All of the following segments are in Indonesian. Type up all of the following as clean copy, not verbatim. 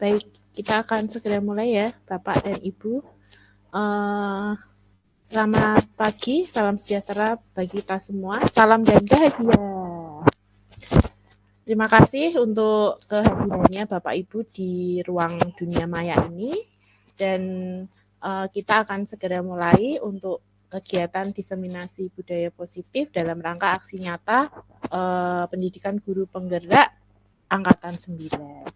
Baik, kita akan segera mulai ya, Bapak dan Ibu. Selamat pagi, salam sejahtera bagi kita semua. Salam dan bahagia. Terima kasih untuk kehadirannya Bapak Ibu di ruang dunia maya ini. Dan kita akan segera mulai untuk kegiatan diseminasi budaya positif dalam rangka aksi nyata pendidikan guru penggerak Angkatan 9.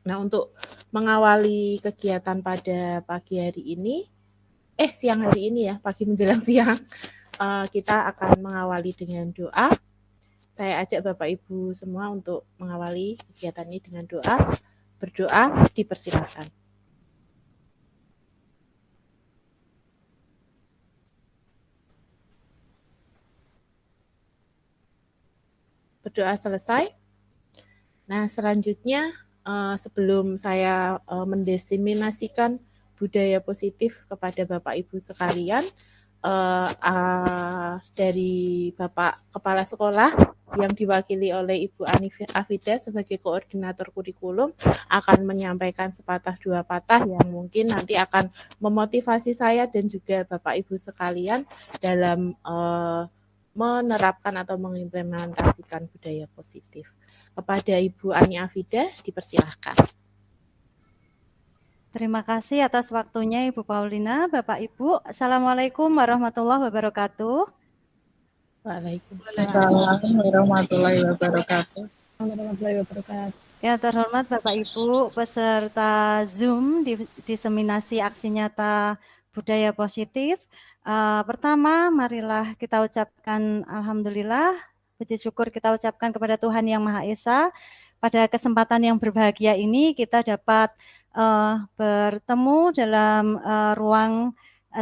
Nah, untuk mengawali kegiatan pada pagi hari ini, siang hari ini ya, pagi menjelang siang, kita akan mengawali dengan doa. Saya ajak Bapak Ibu semua untuk mengawali kegiatan ini dengan doa. Berdoa, dipersilakan. Berdoa selesai. Nah, selanjutnya sebelum saya mendiseminasikan budaya positif kepada Bapak Ibu sekalian, dari Bapak Kepala Sekolah yang diwakili oleh Ibu Afida sebagai koordinator kurikulum akan menyampaikan sepatah dua patah yang mungkin nanti akan memotivasi saya dan juga Bapak Ibu sekalian dalam menerapkan atau mengimplementasikan budaya positif. Kepada Ibu Ani Afida, dipersilahkan. Terima kasih atas waktunya Ibu Paulina, Bapak Ibu. Assalamualaikum warahmatullahi wabarakatuh. Waalaikumsalam warahmatullahi wabarakatuh. Ya, terhormat Bapak Ibu peserta Zoom diseminasi aksi nyata budaya positif. Pertama, marilah kita ucapkan alhamdulillah, puji syukur kita ucapkan kepada Tuhan Yang Maha Esa. Pada kesempatan yang berbahagia ini kita dapat bertemu dalam ruang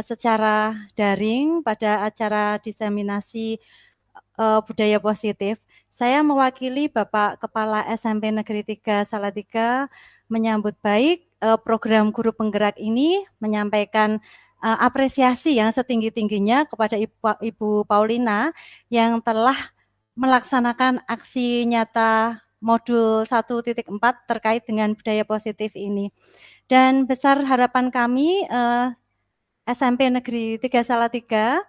secara daring pada acara diseminasi budaya positif. Saya mewakili Bapak Kepala SMP Negeri 3 Salatiga menyambut baik program guru penggerak ini, menyampaikan apresiasi yang setinggi-tingginya kepada Ibu Paulina yang telah melaksanakan aksi nyata modul 1.4 terkait dengan budaya positif ini. Dan besar harapan kami SMP Negeri 3 Salatiga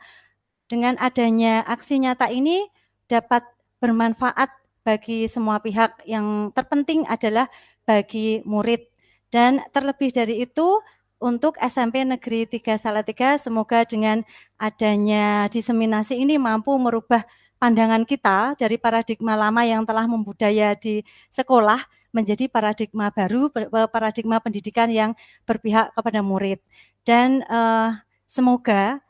dengan adanya aksi nyata ini dapat bermanfaat bagi semua pihak. Yang terpenting adalah bagi murid. Dan terlebih dari itu, untuk SMP Negeri 3 Salatiga, semoga dengan adanya diseminasi ini mampu merubah pandangan kita dari paradigma lama yang telah membudaya di sekolah menjadi paradigma baru, paradigma pendidikan yang berpihak kepada murid. Dan semoga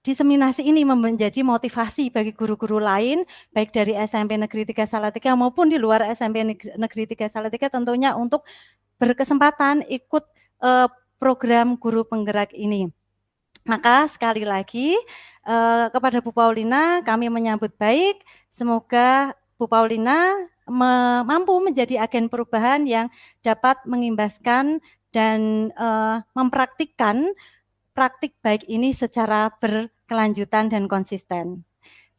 diseminasi ini menjadi motivasi bagi guru-guru lain, baik dari SMP Negeri 3 Salatiga maupun di luar SMP Negeri 3 Salatiga tentunya untuk berkesempatan ikut program guru penggerak ini. Maka sekali lagi kepada Bu Paulina kami menyambut baik, semoga Bu Paulina mampu menjadi agen perubahan yang dapat mengimbaskan dan mempraktikkan praktik baik ini secara berkelanjutan dan konsisten.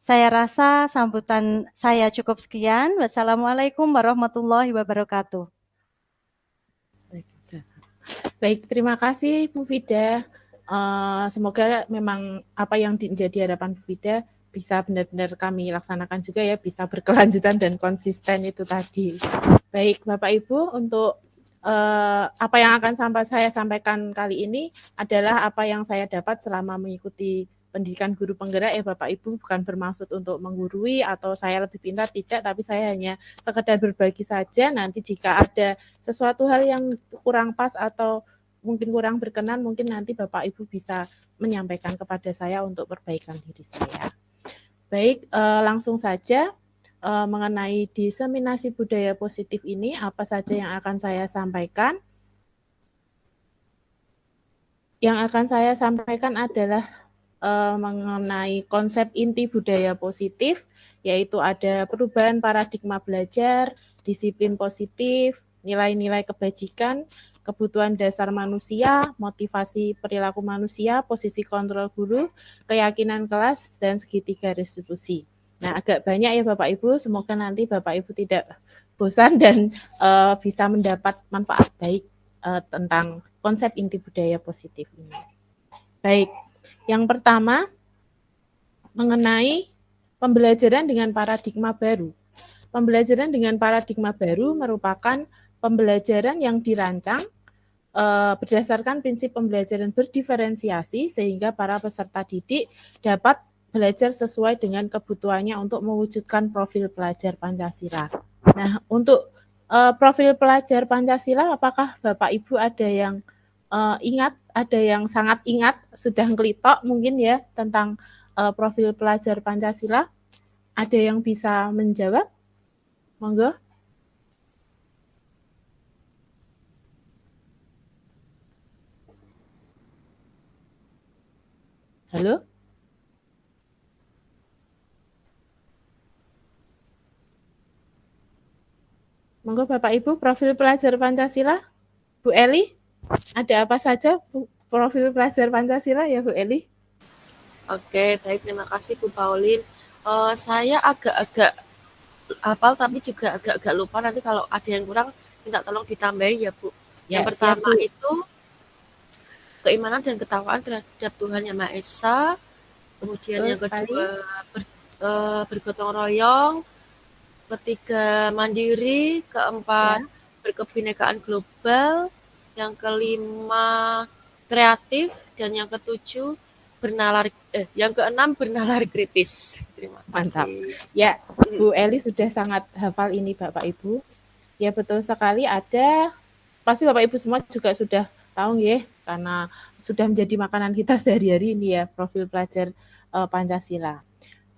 Saya rasa sambutan saya cukup sekian. Wassalamualaikum warahmatullahi wabarakatuh. Baik, terima kasih Bu Fida. Semoga memang apa yang menjadi harapan Bu Fida bisa benar-benar kami laksanakan juga ya, bisa berkelanjutan dan konsisten itu tadi. Baik, Bapak Ibu, untuk apa yang akan saya sampaikan kali ini adalah apa yang saya dapat selama mengikuti pendidikan guru penggerak ya Bapak Ibu, bukan bermaksud untuk menggurui atau saya lebih pintar, tidak, tapi saya hanya sekedar berbagi saja. Nanti jika ada sesuatu hal yang kurang pas atau mungkin kurang berkenan, mungkin nanti Bapak Ibu bisa menyampaikan kepada saya untuk perbaikan diri saya. Baik, langsung saja. Mengenai diseminasi budaya positif ini, apa saja yang akan saya sampaikan? Yang akan saya sampaikan adalah mengenai konsep inti budaya positif, yaitu ada perubahan paradigma belajar, disiplin positif, nilai-nilai kebajikan, kebutuhan dasar manusia, motivasi perilaku manusia, posisi kontrol guru, keyakinan kelas, dan segitiga restitusi. Nah, agak banyak ya Bapak Ibu, semoga nanti Bapak Ibu tidak bosan dan bisa mendapat manfaat baik tentang konsep inti budaya positif ini. Baik, yang pertama mengenai pembelajaran dengan paradigma baru. Pembelajaran dengan paradigma baru merupakan pembelajaran yang dirancang berdasarkan prinsip pembelajaran berdiferensiasi sehingga para peserta didik dapat belajar sesuai dengan kebutuhannya untuk mewujudkan profil pelajar Pancasila. Nah, untuk profil pelajar Pancasila, apakah Bapak Ibu ada yang ingat, ada yang sangat ingat, sudah ngelitok mungkin ya tentang profil pelajar Pancasila? Ada yang bisa menjawab? Monggo. Halo? Monggo Bapak Ibu, profil pelajar Pancasila. Bu Eli, ada apa saja profil pelajar Pancasila ya Bu Eli? Oke, baik, terima kasih Bu Pauline. Saya agak-agak hafal tapi juga agak-agak lupa, nanti kalau ada yang kurang minta tolong ditambahin ya Bu. Ya, Yang pertama siap, Bu. itu keimanan dan ketakwaan terhadap Tuhan Yang Maha Esa. Kemudian yang kedua bergotong royong. Ketiga mandiri. Keempat berkebinekaan global. Yang kelima kreatif. Dan yang ketujuh yang keenam bernalar kritis. Terima kasih. Mantap. Ya, Bu Eli sudah sangat hafal ini Bapak Ibu. Ya betul sekali, ada, pasti Bapak Ibu semua juga sudah tahu ya, karena sudah menjadi makanan kita sehari-hari ini ya, profil pelajar Pancasila.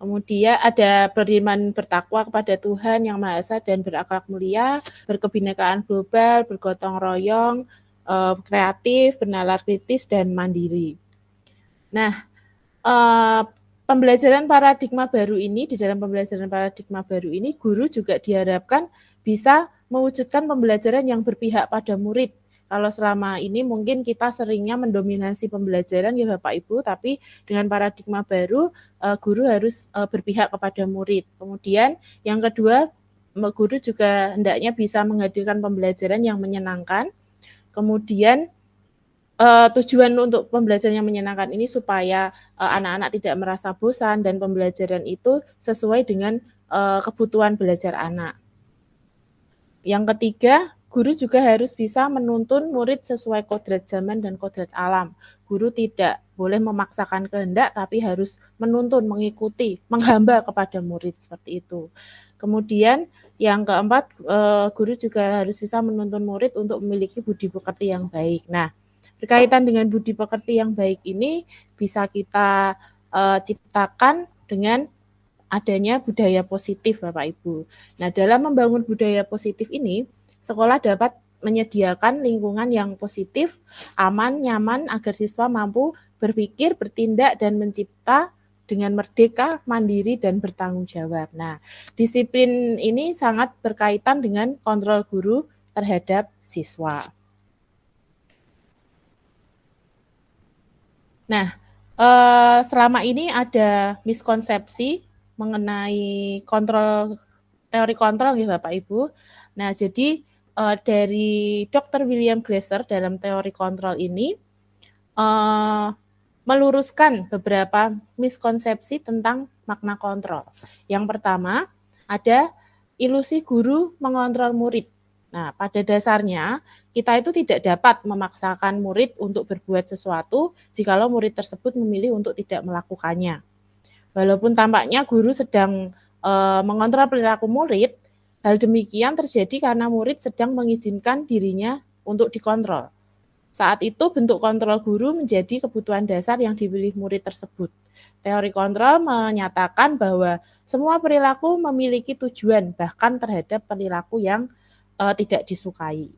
Kemudian ada beriman bertakwa kepada Tuhan Yang Maha Esa dan berakhlak mulia, berkebinekaan global, bergotong royong, kreatif, bernalar kritis, dan mandiri. Nah, pembelajaran paradigma baru ini, di dalam pembelajaran paradigma baru ini, guru juga diharapkan bisa mewujudkan pembelajaran yang berpihak pada murid. Kalau selama ini mungkin kita seringnya mendominasi pembelajaran ya Bapak Ibu, tapi dengan paradigma baru, guru harus berpihak kepada murid. Kemudian yang kedua, guru juga hendaknya bisa menghadirkan pembelajaran yang menyenangkan. Kemudian tujuan untuk pembelajaran yang menyenangkan ini supaya anak-anak tidak merasa bosan dan pembelajaran itu sesuai dengan kebutuhan belajar anak. Yang ketiga, guru juga harus bisa menuntun murid sesuai kodrat zaman dan kodrat alam. Guru tidak boleh memaksakan kehendak, tapi harus menuntun, mengikuti, menghamba kepada murid seperti itu. Kemudian yang keempat, guru juga harus bisa menuntun murid untuk memiliki budi pekerti yang baik. Nah, berkaitan dengan budi pekerti yang baik ini bisa kita ciptakan dengan adanya budaya positif Bapak Ibu. Nah, dalam membangun budaya positif ini, sekolah dapat menyediakan lingkungan yang positif, aman, nyaman agar siswa mampu berpikir, bertindak, dan mencipta dengan merdeka, mandiri, dan bertanggung jawab. Nah, disiplin ini sangat berkaitan dengan kontrol guru terhadap siswa. Nah, selama ini ada miskonsepsi mengenai teori kontrol ya Bapak Ibu. Nah, jadi dari Dr. William Glasser dalam teori kontrol ini meluruskan beberapa miskonsepsi tentang makna kontrol. Yang pertama, ada ilusi guru mengontrol murid. Nah, pada dasarnya kita itu tidak dapat memaksakan murid untuk berbuat sesuatu jikalau murid tersebut memilih untuk tidak melakukannya. Walaupun tampaknya guru sedang mengontrol perilaku murid, hal demikian terjadi karena murid sedang mengizinkan dirinya untuk dikontrol. Saat itu bentuk kontrol guru menjadi kebutuhan dasar yang dipilih murid tersebut. Teori kontrol menyatakan bahwa semua perilaku memiliki tujuan, bahkan terhadap perilaku yang tidak disukai.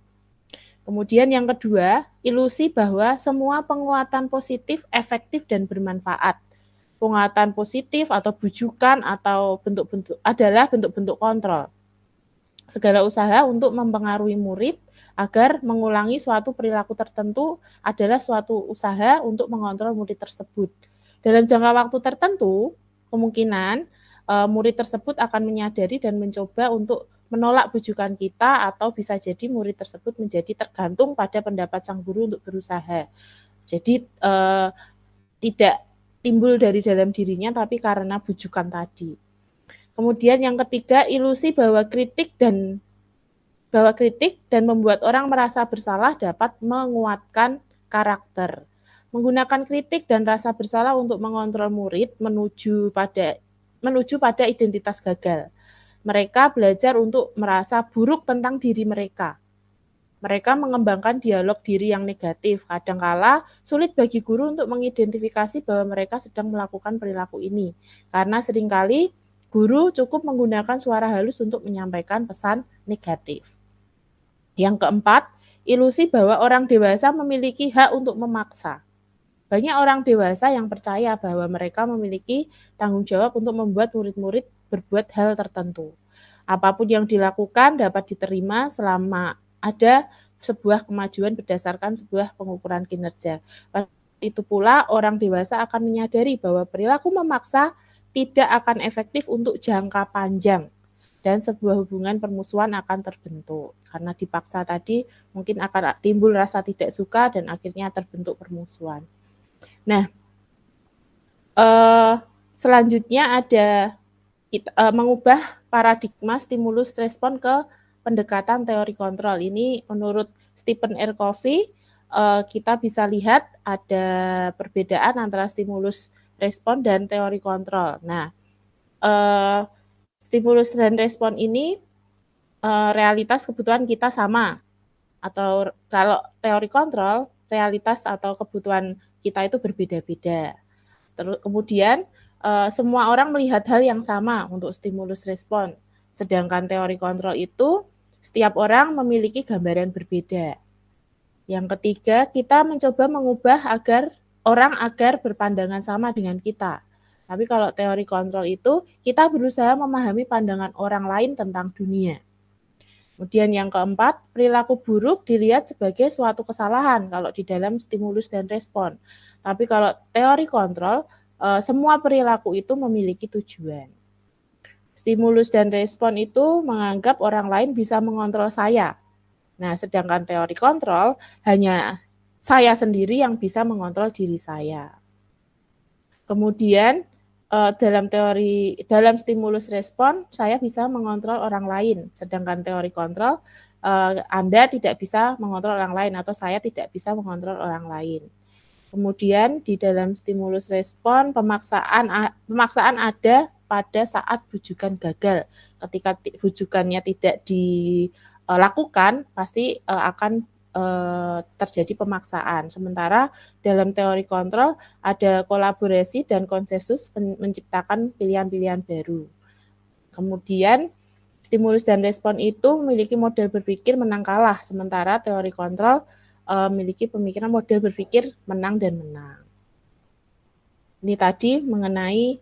Kemudian yang kedua, ilusi bahwa semua penguatan positif, efektif, dan bermanfaat. Penguatan positif atau bujukan atau bentuk-bentuk adalah bentuk-bentuk kontrol. Segala usaha untuk mempengaruhi murid agar mengulangi suatu perilaku tertentu adalah suatu usaha untuk mengontrol murid tersebut. Dalam jangka waktu tertentu, kemungkinan murid tersebut akan menyadari dan mencoba untuk menolak bujukan kita, atau bisa jadi murid tersebut menjadi tergantung pada pendapat sang guru untuk berusaha. Jadi tidak timbul dari dalam dirinya tapi karena bujukan tadi. Kemudian yang ketiga, ilusi bahwa kritik dan membuat orang merasa bersalah dapat menguatkan karakter. Menggunakan kritik dan rasa bersalah untuk mengontrol murid menuju pada identitas gagal. Mereka belajar untuk merasa buruk tentang diri mereka. Mereka mengembangkan dialog diri yang negatif. Kadangkala sulit bagi guru untuk mengidentifikasi bahwa mereka sedang melakukan perilaku ini, karena seringkali guru cukup menggunakan suara halus untuk menyampaikan pesan negatif. Yang keempat, ilusi bahwa orang dewasa memiliki hak untuk memaksa. Banyak orang dewasa yang percaya bahwa mereka memiliki tanggung jawab untuk membuat murid-murid berbuat hal tertentu. Apapun yang dilakukan dapat diterima selama ada sebuah kemajuan berdasarkan sebuah pengukuran kinerja. Itu pula orang dewasa akan menyadari bahwa perilaku memaksa tidak akan efektif untuk jangka panjang, dan sebuah hubungan permusuhan akan terbentuk. Karena dipaksa tadi mungkin akan timbul rasa tidak suka dan akhirnya terbentuk permusuhan. Nah, selanjutnya ada mengubah paradigma stimulus respon ke pendekatan teori kontrol. Ini menurut Stephen R. Covey, kita bisa lihat ada perbedaan antara stimulus respon dan teori kontrol. Nah, stimulus dan respon ini realitas kebutuhan kita sama, atau kalau teori kontrol realitas atau kebutuhan kita itu berbeda-beda. Kemudian semua orang melihat hal yang sama untuk stimulus respon, sedangkan teori kontrol itu setiap orang memiliki gambaran berbeda. Yang ketiga, kita mencoba mengubah agar berpandangan sama dengan kita. Tapi kalau teori kontrol itu kita berusaha memahami pandangan orang lain tentang dunia. Kemudian yang keempat, perilaku buruk dilihat sebagai suatu kesalahan kalau di dalam stimulus dan respon. Tapi kalau teori kontrol, semua perilaku itu memiliki tujuan. Stimulus dan respon itu menganggap orang lain bisa mengontrol saya. Nah, sedangkan teori kontrol hanya saya sendiri yang bisa mengontrol diri saya. Kemudian dalam stimulus respon saya bisa mengontrol orang lain, sedangkan teori kontrol Anda tidak bisa mengontrol orang lain atau saya tidak bisa mengontrol orang lain. Kemudian di dalam stimulus respon pemaksaan ada pada saat bujukan gagal. Ketika bujukannya tidak dilakukan, pasti akan terjadi pemaksaan. Sementara dalam teori kontrol ada kolaborasi dan konsensus menciptakan pilihan-pilihan baru. Kemudian stimulus dan respon itu memiliki model berpikir menang kalah, sementara teori kontrol memiliki pemikiran model berpikir menang dan menang. Ini tadi mengenai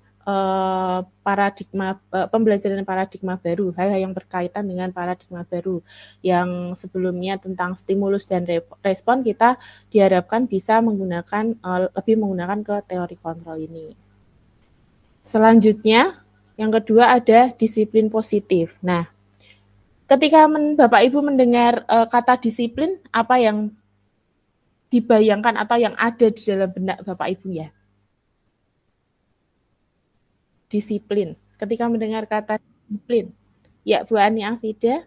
pembelajaran paradigma baru, hal-hal yang berkaitan dengan paradigma baru. Yang sebelumnya tentang stimulus dan respon, kita diharapkan bisa lebih menggunakan ke teori kontrol ini. Selanjutnya, yang kedua ada disiplin positif. Nah, ketika Bapak Ibu mendengar kata disiplin, apa yang dibayangkan atau yang ada di dalam benak Bapak Ibu ya? Disiplin. Ketika mendengar kata disiplin, ya Bu Ani Afida.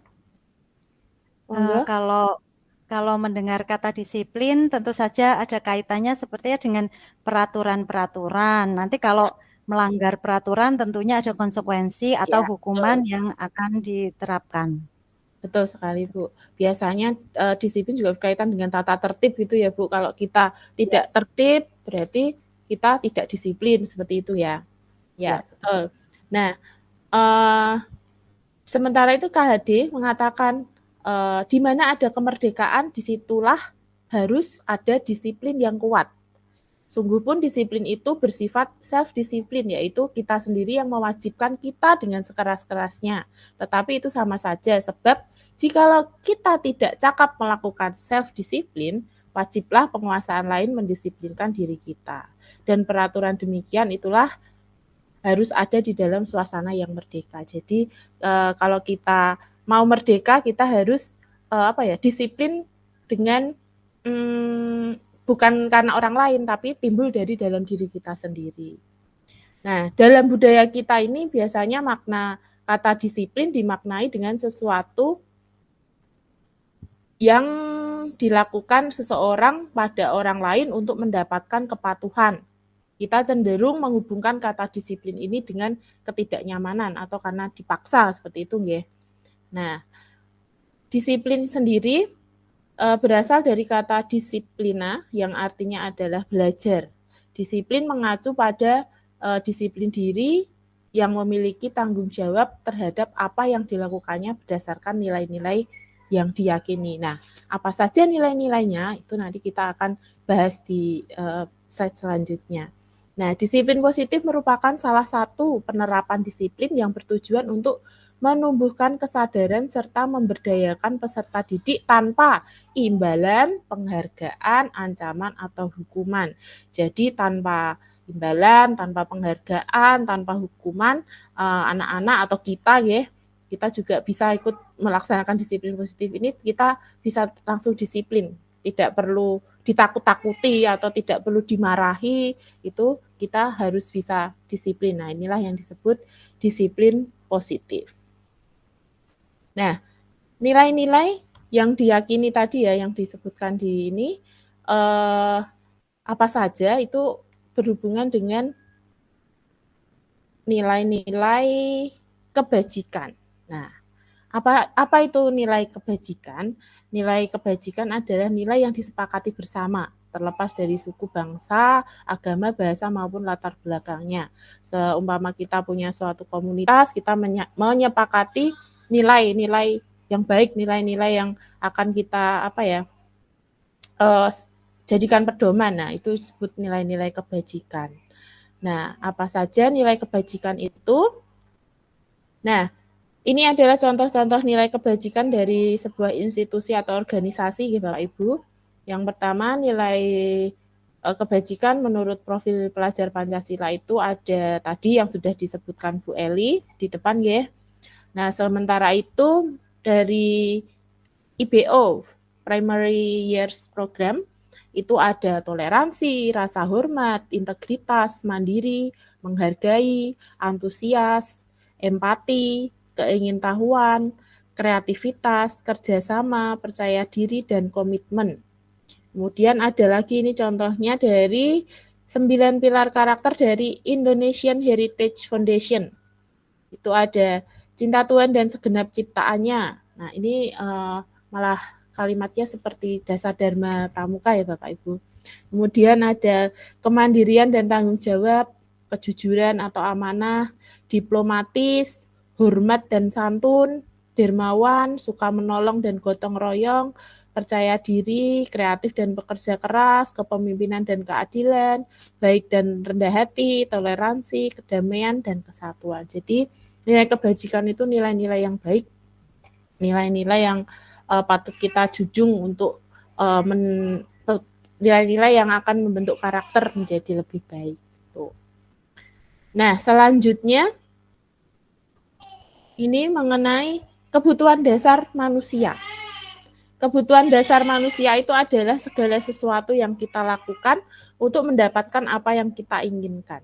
Kalau mendengar kata disiplin, tentu saja ada kaitannya sepertinya dengan peraturan-peraturan. Nanti kalau melanggar peraturan, tentunya ada konsekuensi atau hukuman yang akan diterapkan. Betul sekali Bu. Biasanya disiplin juga berkaitan dengan tata tertib gitu ya Bu. Kalau kita tidak tertib, berarti kita tidak disiplin, seperti itu ya. Ya, betul. Nah, sementara itu KHD mengatakan di mana ada kemerdekaan, disitulah harus ada disiplin yang kuat. Sungguh pun disiplin itu bersifat self-disiplin, yaitu kita sendiri yang mewajibkan kita dengan sekeras-kerasnya. Tetapi itu sama saja, sebab jikalau kita tidak cakap melakukan self-disiplin, wajiblah penguasaan lain mendisiplinkan diri kita. Dan peraturan demikian itulah harus ada di dalam suasana yang merdeka. Jadi kalau kita mau merdeka, kita harus disiplin dengan bukan karena orang lain, tapi timbul dari dalam diri kita sendiri. Nah, dalam budaya kita ini biasanya makna kata disiplin dimaknai dengan sesuatu yang dilakukan seseorang pada orang lain untuk mendapatkan kepatuhan. Kita cenderung menghubungkan kata disiplin ini dengan ketidaknyamanan atau karena dipaksa seperti itu, nggih. Nah, disiplin sendiri berasal dari kata disiplina yang artinya adalah belajar. Disiplin mengacu pada disiplin diri yang memiliki tanggung jawab terhadap apa yang dilakukannya berdasarkan nilai-nilai yang diyakini. Nah, apa saja nilai-nilainya itu nanti kita akan bahas di slide selanjutnya. Nah, disiplin positif merupakan salah satu penerapan disiplin yang bertujuan untuk menumbuhkan kesadaran serta memberdayakan peserta didik tanpa imbalan, penghargaan, ancaman, atau hukuman. Jadi tanpa imbalan, tanpa penghargaan, tanpa hukuman, anak-anak atau kita ya, kita juga bisa ikut melaksanakan disiplin positif ini, kita bisa langsung disiplin, tidak perlu ditakut-takuti atau tidak perlu dimarahi, itu kita harus bisa disiplin. Nah, inilah yang disebut disiplin positif. Nah, nilai-nilai yang diyakini tadi ya, yang disebutkan di ini, apa saja itu berhubungan dengan nilai-nilai kebajikan. Nah, apa itu nilai kebajikan? Nilai kebajikan adalah nilai yang disepakati bersama, terlepas dari suku, bangsa, agama, bahasa, maupun latar belakangnya. Seumpama kita punya suatu komunitas, kita menyepakati nilai-nilai yang baik, nilai-nilai yang akan kita jadikan pedoman. Nah, itu disebut nilai-nilai kebajikan. Nah, apa saja nilai kebajikan itu? Nah, ini adalah contoh-contoh nilai kebajikan dari sebuah institusi atau organisasi, Bapak Ibu. Yang pertama, nilai kebajikan menurut profil pelajar Pancasila itu ada tadi yang sudah disebutkan Bu Eli di depan ya. Nah, sementara itu dari IBO, Primary Years Program, itu ada toleransi, rasa hormat, integritas, mandiri, menghargai, antusias, empati, keingintahuan, kreativitas, kerjasama, percaya diri, dan komitmen. Kemudian ada lagi ini contohnya dari 9 pilar karakter dari Indonesian Heritage Foundation. Itu ada cinta Tuhan dan segenap ciptaannya. Nah, ini malah kalimatnya seperti dasar Dharma Pramuka ya Bapak Ibu. Kemudian ada kemandirian dan tanggung jawab, kejujuran atau amanah, diplomatis, hormat dan santun, dermawan, suka menolong dan gotong royong, percaya diri, kreatif dan bekerja keras, kepemimpinan dan keadilan, baik dan rendah hati, toleransi, kedamaian, dan kesatuan. Jadi nilai kebajikan itu nilai-nilai yang baik, nilai-nilai yang patut kita junjung untuk nilai-nilai yang akan membentuk karakter menjadi lebih baik. Nah, selanjutnya ini mengenai kebutuhan dasar manusia. Kebutuhan dasar manusia itu adalah segala sesuatu yang kita lakukan untuk mendapatkan apa yang kita inginkan.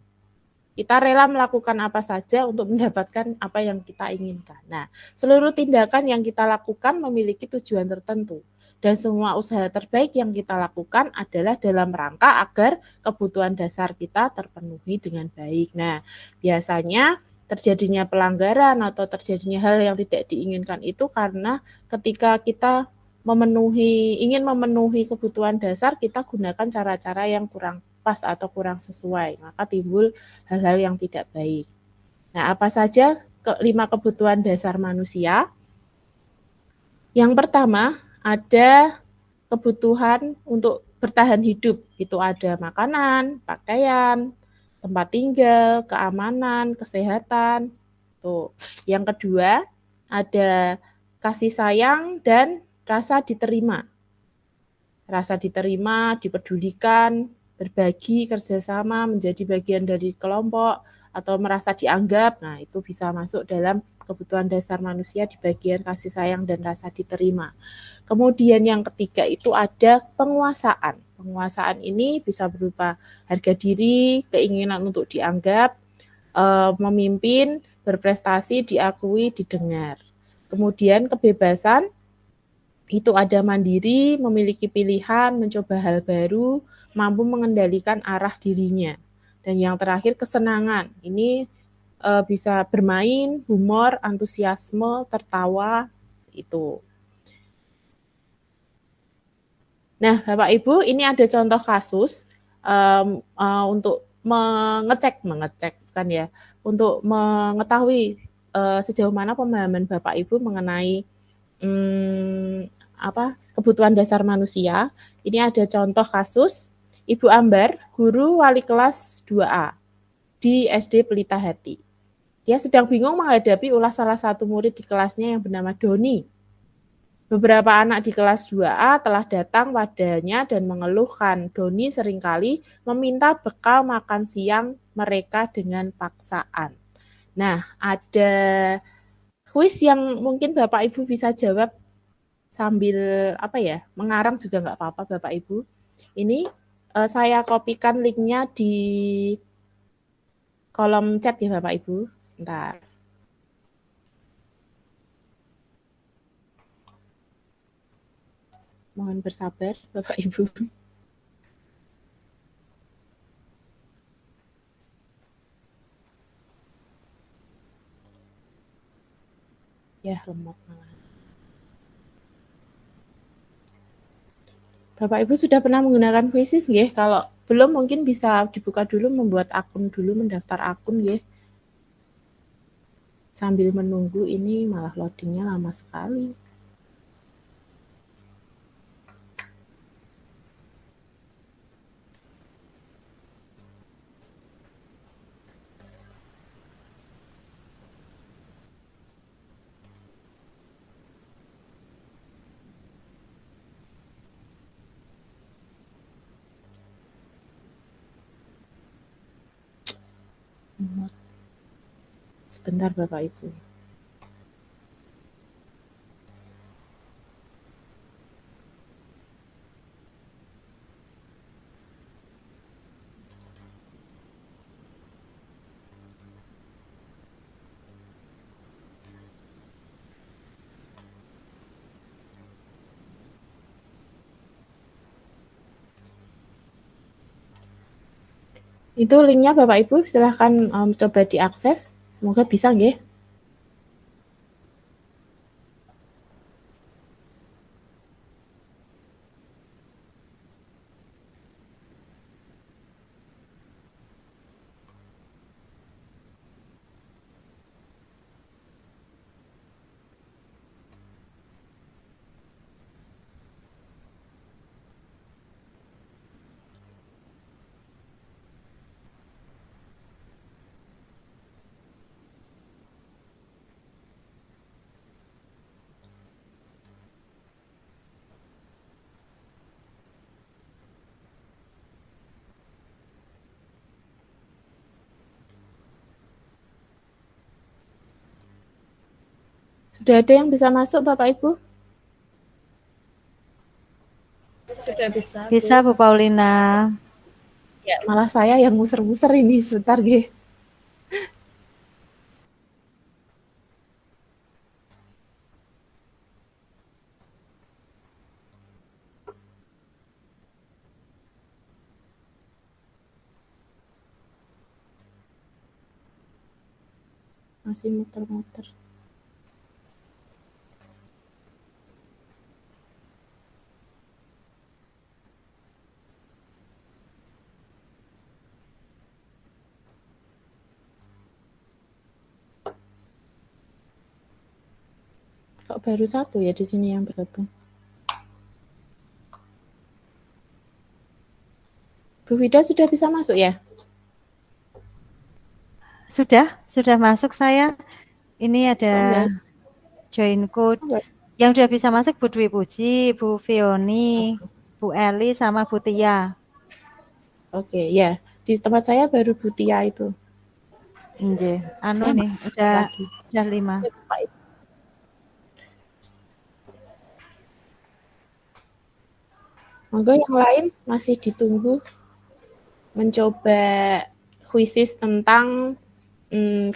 Kita rela melakukan apa saja untuk mendapatkan apa yang kita inginkan. Nah, seluruh tindakan yang kita lakukan memiliki tujuan tertentu. Dan semua usaha terbaik yang kita lakukan adalah dalam rangka agar kebutuhan dasar kita terpenuhi dengan baik. Nah, biasanya terjadinya pelanggaran atau terjadinya hal yang tidak diinginkan itu karena ketika kita ingin memenuhi kebutuhan dasar, kita gunakan cara-cara yang kurang pas atau kurang sesuai, maka timbul hal-hal yang tidak baik. Nah, apa saja 5 kebutuhan dasar manusia? Yang pertama, ada kebutuhan untuk bertahan hidup. Itu ada makanan, pakaian, tempat tinggal, keamanan, kesehatan. Tuh. Yang kedua, ada kasih sayang dan rasa diterima. Rasa diterima, dipedulikan, berbagi, kerjasama, menjadi bagian dari kelompok, atau merasa dianggap. Nah, itu bisa masuk dalam kebutuhan dasar manusia di bagian kasih sayang dan rasa diterima. Kemudian yang ketiga itu ada penguasaan. Penguasaan ini bisa berupa harga diri, keinginan untuk dianggap, memimpin, berprestasi, diakui, didengar. Kemudian kebebasan, itu ada mandiri, memiliki pilihan, mencoba hal baru, mampu mengendalikan arah dirinya. Dan yang terakhir kesenangan, ini bisa bermain, humor, antusiasme, tertawa, itu. Nah, Bapak Ibu, ini ada contoh kasus untuk mengecek kan ya, untuk mengetahui sejauh mana pemahaman Bapak Ibu mengenai kebutuhan dasar manusia. Ini ada contoh kasus Ibu Ambar, guru wali kelas 2A di SD Pelita Hati. Dia sedang bingung menghadapi ulah salah satu murid di kelasnya yang bernama Doni. Beberapa anak di kelas 2A telah datang padanya dan mengeluhkan Doni seringkali meminta bekal makan siang mereka dengan paksaan. Nah, ada kuis yang mungkin Bapak Ibu bisa jawab sambil mengarang juga nggak apa-apa Bapak Ibu. Ini saya kopikan linknya di kolom chat ya Bapak Ibu. Sebentar. Mohon bersabar Bapak Ibu. Ya, lemot malah. Bapak Ibu sudah pernah menggunakan Quizzes nggih? Kalau belum mungkin bisa dibuka dulu, membuat akun dulu, mendaftar akun nggih. Sambil menunggu ini malah loadingnya lama sekali. Sebentar Bapak Ibu. Itu linknya Bapak Ibu, silahkan coba diakses. Semoga bisa nggih. Sudah ada yang bisa masuk Bapak Ibu? Sudah bisa. Bisa Bu Paulina. Ya, malah saya yang muser-muser ini sebentar nggih. Masih muter-muter. Kok baru satu ya di sini yang bergabung? Bu Vida sudah bisa masuk ya? Sudah masuk saya. Ini ada join code. Yang sudah bisa masuk Bu Dwi Puji, Bu Fioni, Bu Eli, sama Bu Tia. Oke, ya. Di tempat saya baru Bu Tia itu. Nggih, anu Eh, nih udah lagi. 5. Ya, Bapak Ibu. Monggo yang lain masih ditunggu mencoba kuisis tentang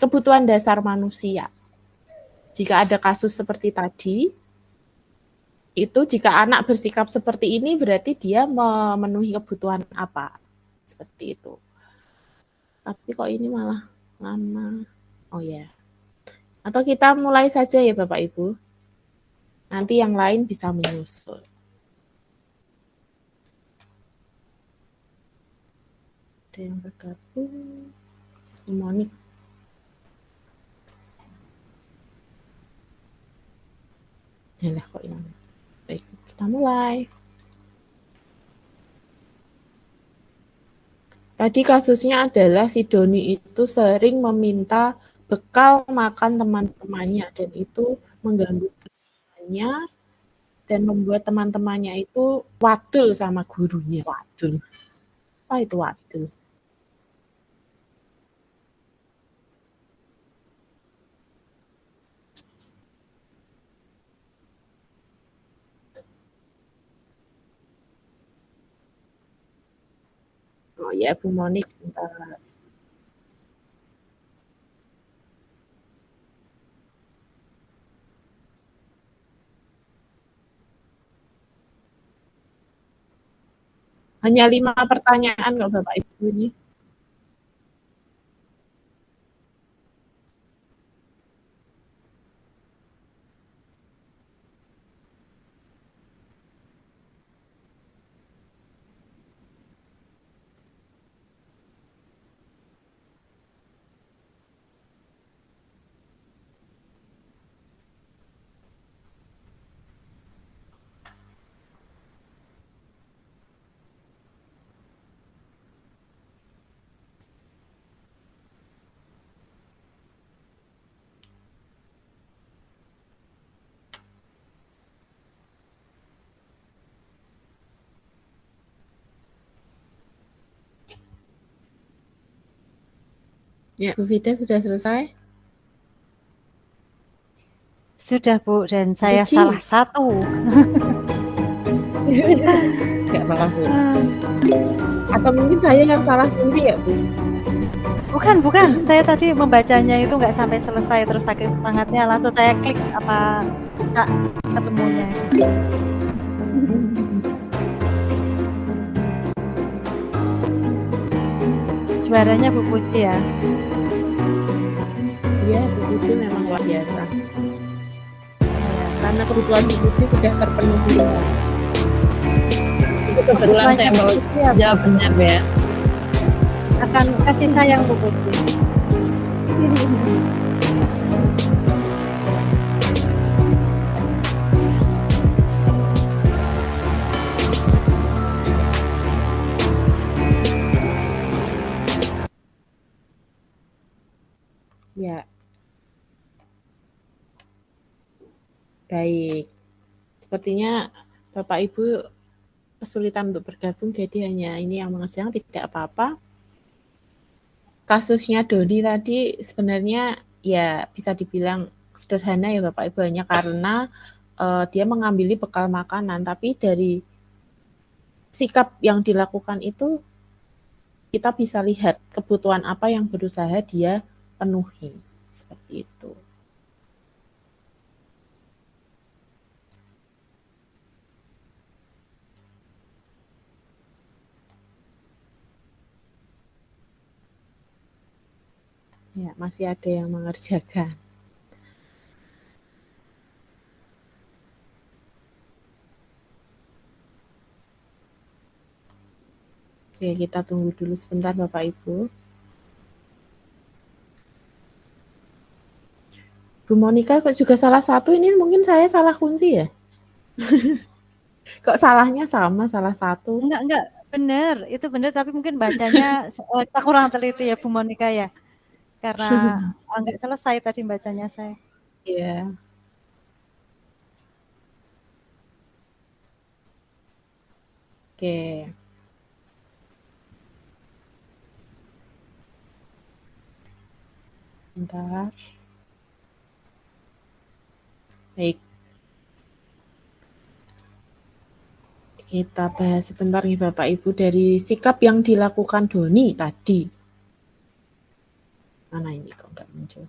kebutuhan dasar manusia. Jika ada kasus seperti tadi, itu jika anak bersikap seperti ini berarti dia memenuhi kebutuhan apa? Seperti itu. Tapi kok ini malah lama. Oh ya. Atau kita mulai saja ya Bapak Ibu. Nanti yang lain bisa menyusul. Ada yang bergabung. Monik. Yalah kok yang. Baik, kita mulai. Tadi kasusnya adalah si Doni itu sering meminta bekal makan teman-temannya dan itu mengganggu temannya dan membuat teman-temannya itu wadul sama gurunya. Wadul. Apa itu wadul? Oh ya, Bu Monik sebentar. Hanya 5 pertanyaan kok Bapak Ibu ini. Ya, Bu Vida sudah selesai? Sudah Bu, dan saya Puji. salah satu. Enggak apa-apa Bu. Atau mungkin saya yang salah kunci ya Bu? Bukan. Saya tadi membacanya itu nggak sampai selesai terus saking semangatnya langsung saya klik apa ketemunya. Juaranya Bu Puji ya. Iya, Bu Puji memang luar biasa. Karena kebutuhan Bu Puji sudah terpenuhi. Itu kebetulan saya bawa jawabannya ya. Akan kasih sayang Bu Puji. Ya. Baik. Sepertinya Bapak Ibu kesulitan untuk bergabung, jadi hanya ini yang mengerjakan, tidak apa-apa. Kasusnya Doni tadi sebenarnya ya bisa dibilang sederhana ya Bapak Ibu, hanya karena dia mengambil bekal makanan, tapi dari sikap yang dilakukan itu kita bisa lihat kebutuhan apa yang berusaha dia penuhi, seperti itu. Ya, masih ada yang mengerjakan. Oke, kita tunggu dulu sebentar Bapak Ibu. Bu Monika kok juga salah satu, ini mungkin saya salah kunci ya? Kok salahnya sama, salah satu? Enggak, benar. Itu benar tapi mungkin bacanya kurang teliti ya Bu Monika ya. Karena enggak selesai tadi bacanya saya. Iya. Oke. Bentar. Baik. Kita bahas sebentar nih Bapak Ibu dari sikap yang dilakukan Doni tadi. Mana ini kok nggak muncul?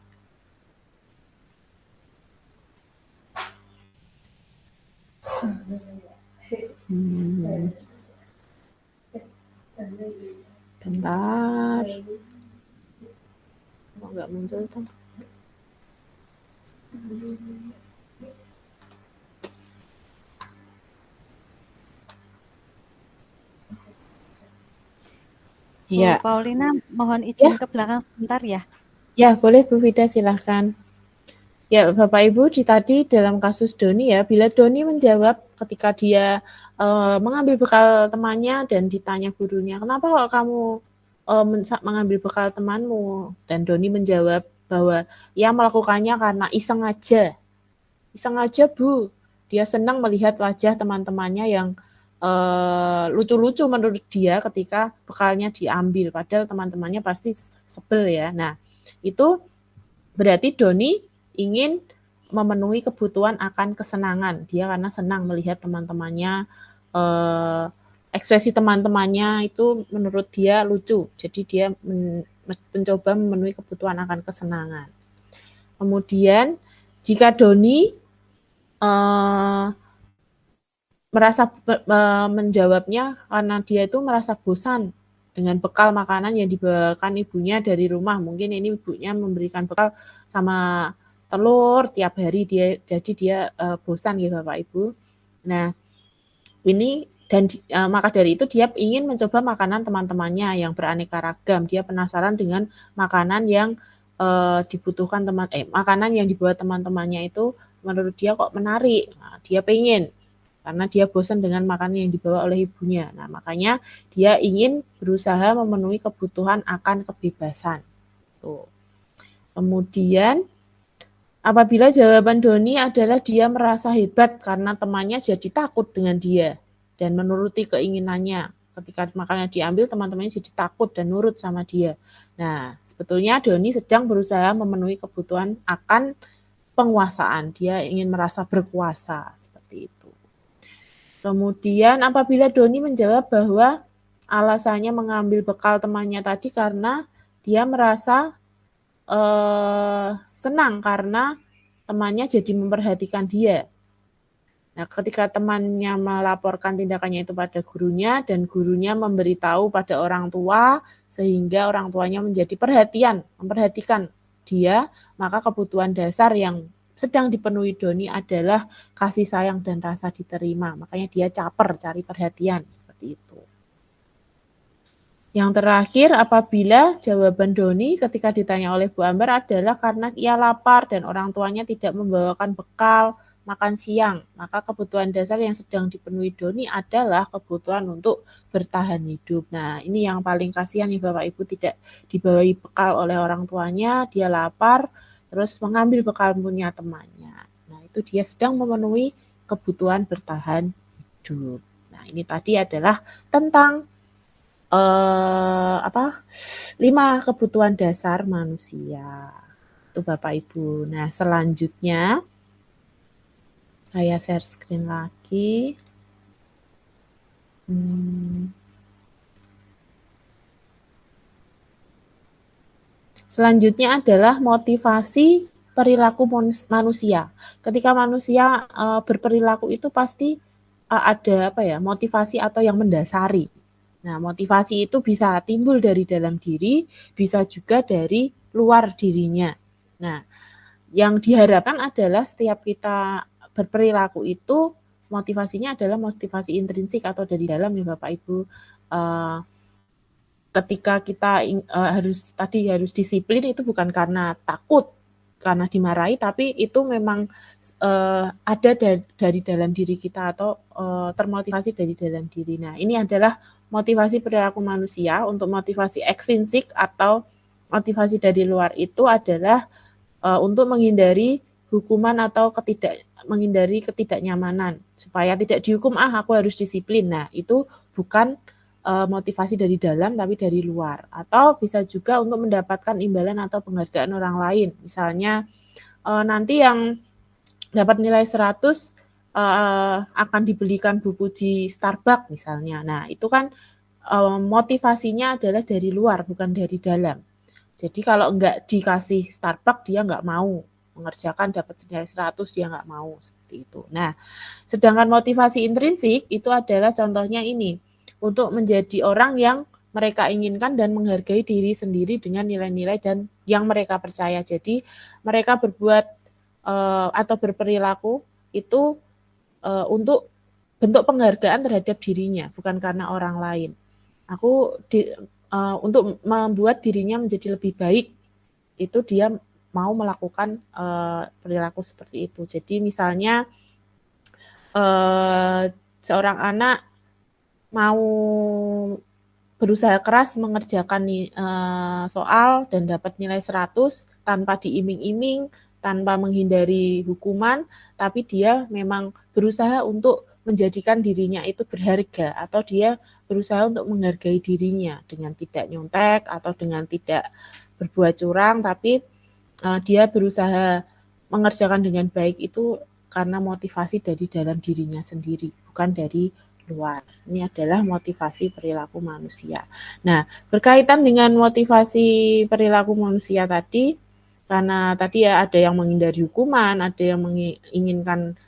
Bentar. Kok nggak muncul tuh? Bu Paulina, mohon izin ke belakang sebentar ya. Ya, boleh Bu Vida, silahkan. Ya, Bapak Ibu, tadi dalam kasus Doni ya, bila Doni menjawab ketika dia mengambil bekal temannya dan ditanya gurunya, kenapa kok kamu mengambil bekal temanmu? Dan Doni menjawab bahwa ia melakukannya karena iseng aja. Iseng aja, Bu. Dia senang melihat wajah teman-temannya yang lucu-lucu menurut dia ketika bekalnya diambil. Padahal teman-temannya pasti sebel ya. Nah, itu berarti Doni ingin memenuhi kebutuhan akan kesenangan. Dia karena senang melihat teman-temannya, ekspresi teman-temannya itu menurut dia lucu. Jadi dia mencoba memenuhi kebutuhan akan kesenangan. Kemudian jika Doni merasa menjawabnya karena dia itu merasa bosan dengan bekal makanan yang dibawakan ibunya dari rumah. Mungkin ini ibunya memberikan bekal sama telur tiap hari, jadi dia bosan gitu Bapak Ibu. Nah, ini dan maka dari itu dia ingin mencoba makanan teman-temannya yang beraneka ragam. Dia penasaran dengan makanan yang dibutuhkan makanan yang dibawa teman-temannya itu menurut dia kok menarik. Nah, dia pengen karena dia bosan dengan makanan yang dibawa oleh ibunya. Nah, makanya dia ingin berusaha memenuhi kebutuhan akan kebebasan. Tuh. Kemudian apabila jawaban Doni adalah dia merasa hebat karena temannya jadi takut dengan dia dan menuruti keinginannya. Ketika makanannya diambil, teman-temannya jadi takut dan nurut sama dia. Nah, sebetulnya Doni sedang berusaha memenuhi kebutuhan akan penguasaan. Dia ingin merasa berkuasa, seperti itu. Kemudian apabila Doni menjawab bahwa alasannya mengambil bekal temannya tadi karena dia merasa senang karena temannya jadi memperhatikan dia. Nah, ketika temannya melaporkan tindakannya itu pada gurunya dan gurunya memberitahu pada orang tua sehingga orang tuanya menjadi memperhatikan dia, maka kebutuhan dasar yang sedang dipenuhi Doni adalah kasih sayang dan rasa diterima. Makanya dia caper, cari perhatian, seperti itu. Yang terakhir, apabila jawaban Doni ketika ditanya oleh Bu Ambar adalah karena ia lapar dan orang tuanya tidak membawakan bekal makan siang, maka kebutuhan dasar yang sedang dipenuhi Doni adalah kebutuhan untuk bertahan hidup. Nah, ini yang paling kasihan nih Bapak Ibu, tidak dibawahi bekal oleh orang tuanya, dia lapar, terus mengambil bekal punya temannya. Nah, itu dia sedang memenuhi kebutuhan bertahan hidup. Nah, ini tadi adalah tentang 5 kebutuhan dasar manusia. Itu Bapak Ibu. Nah, selanjutnya saya share screen lagi. Selanjutnya adalah motivasi perilaku manusia. Ketika manusia berperilaku itu pasti ada motivasi atau yang mendasari. Nah, motivasi itu bisa timbul dari dalam diri, bisa juga dari luar dirinya. Nah, yang diharapkan adalah setiap kita berperilaku itu motivasinya adalah motivasi intrinsik atau dari dalam ya Bapak Ibu. Ketika kita harus disiplin itu bukan karena takut, karena dimarahi, tapi itu memang ada dari dalam diri kita atau termotivasi dari dalam diri. Nah, ini adalah motivasi perilaku manusia. Untuk motivasi ekstrinsik atau motivasi dari luar itu adalah untuk menghindari hukuman atau menghindari ketidaknyamanan supaya tidak dihukum aku harus disiplin. Nah, itu bukan motivasi dari dalam tapi dari luar, atau bisa juga untuk mendapatkan imbalan atau penghargaan orang lain. Misalnya nanti yang dapat nilai 100 akan dibelikan buku di Starbucks misalnya. Nah, itu kan motivasinya adalah dari luar bukan dari dalam. Jadi kalau enggak dikasih Starbucks dia enggak mau mengerjakan, dapat nilai 100 dia enggak mau, seperti itu. Nah, sedangkan motivasi intrinsik itu adalah contohnya ini, untuk menjadi orang yang mereka inginkan dan menghargai diri sendiri dengan nilai-nilai dan yang mereka percaya. Jadi mereka berbuat atau berperilaku itu untuk bentuk penghargaan terhadap dirinya, bukan karena orang lain. Untuk membuat dirinya menjadi lebih baik, itu dia mau melakukan perilaku seperti itu. Jadi misalnya seorang anak mau berusaha keras mengerjakan soal dan dapat nilai 100 tanpa diiming-iming, tanpa menghindari hukuman, tapi dia memang berusaha untuk menjadikan dirinya itu berharga, atau dia berusaha untuk menghargai dirinya dengan tidak nyontek atau dengan tidak berbuat curang, tapi dia berusaha mengerjakan dengan baik itu karena motivasi dari dalam dirinya sendiri, bukan dari luar. Ini adalah motivasi perilaku manusia. Nah, berkaitan dengan motivasi perilaku manusia tadi, karena tadi ya ada yang menghindari hukuman, ada yang menginginkan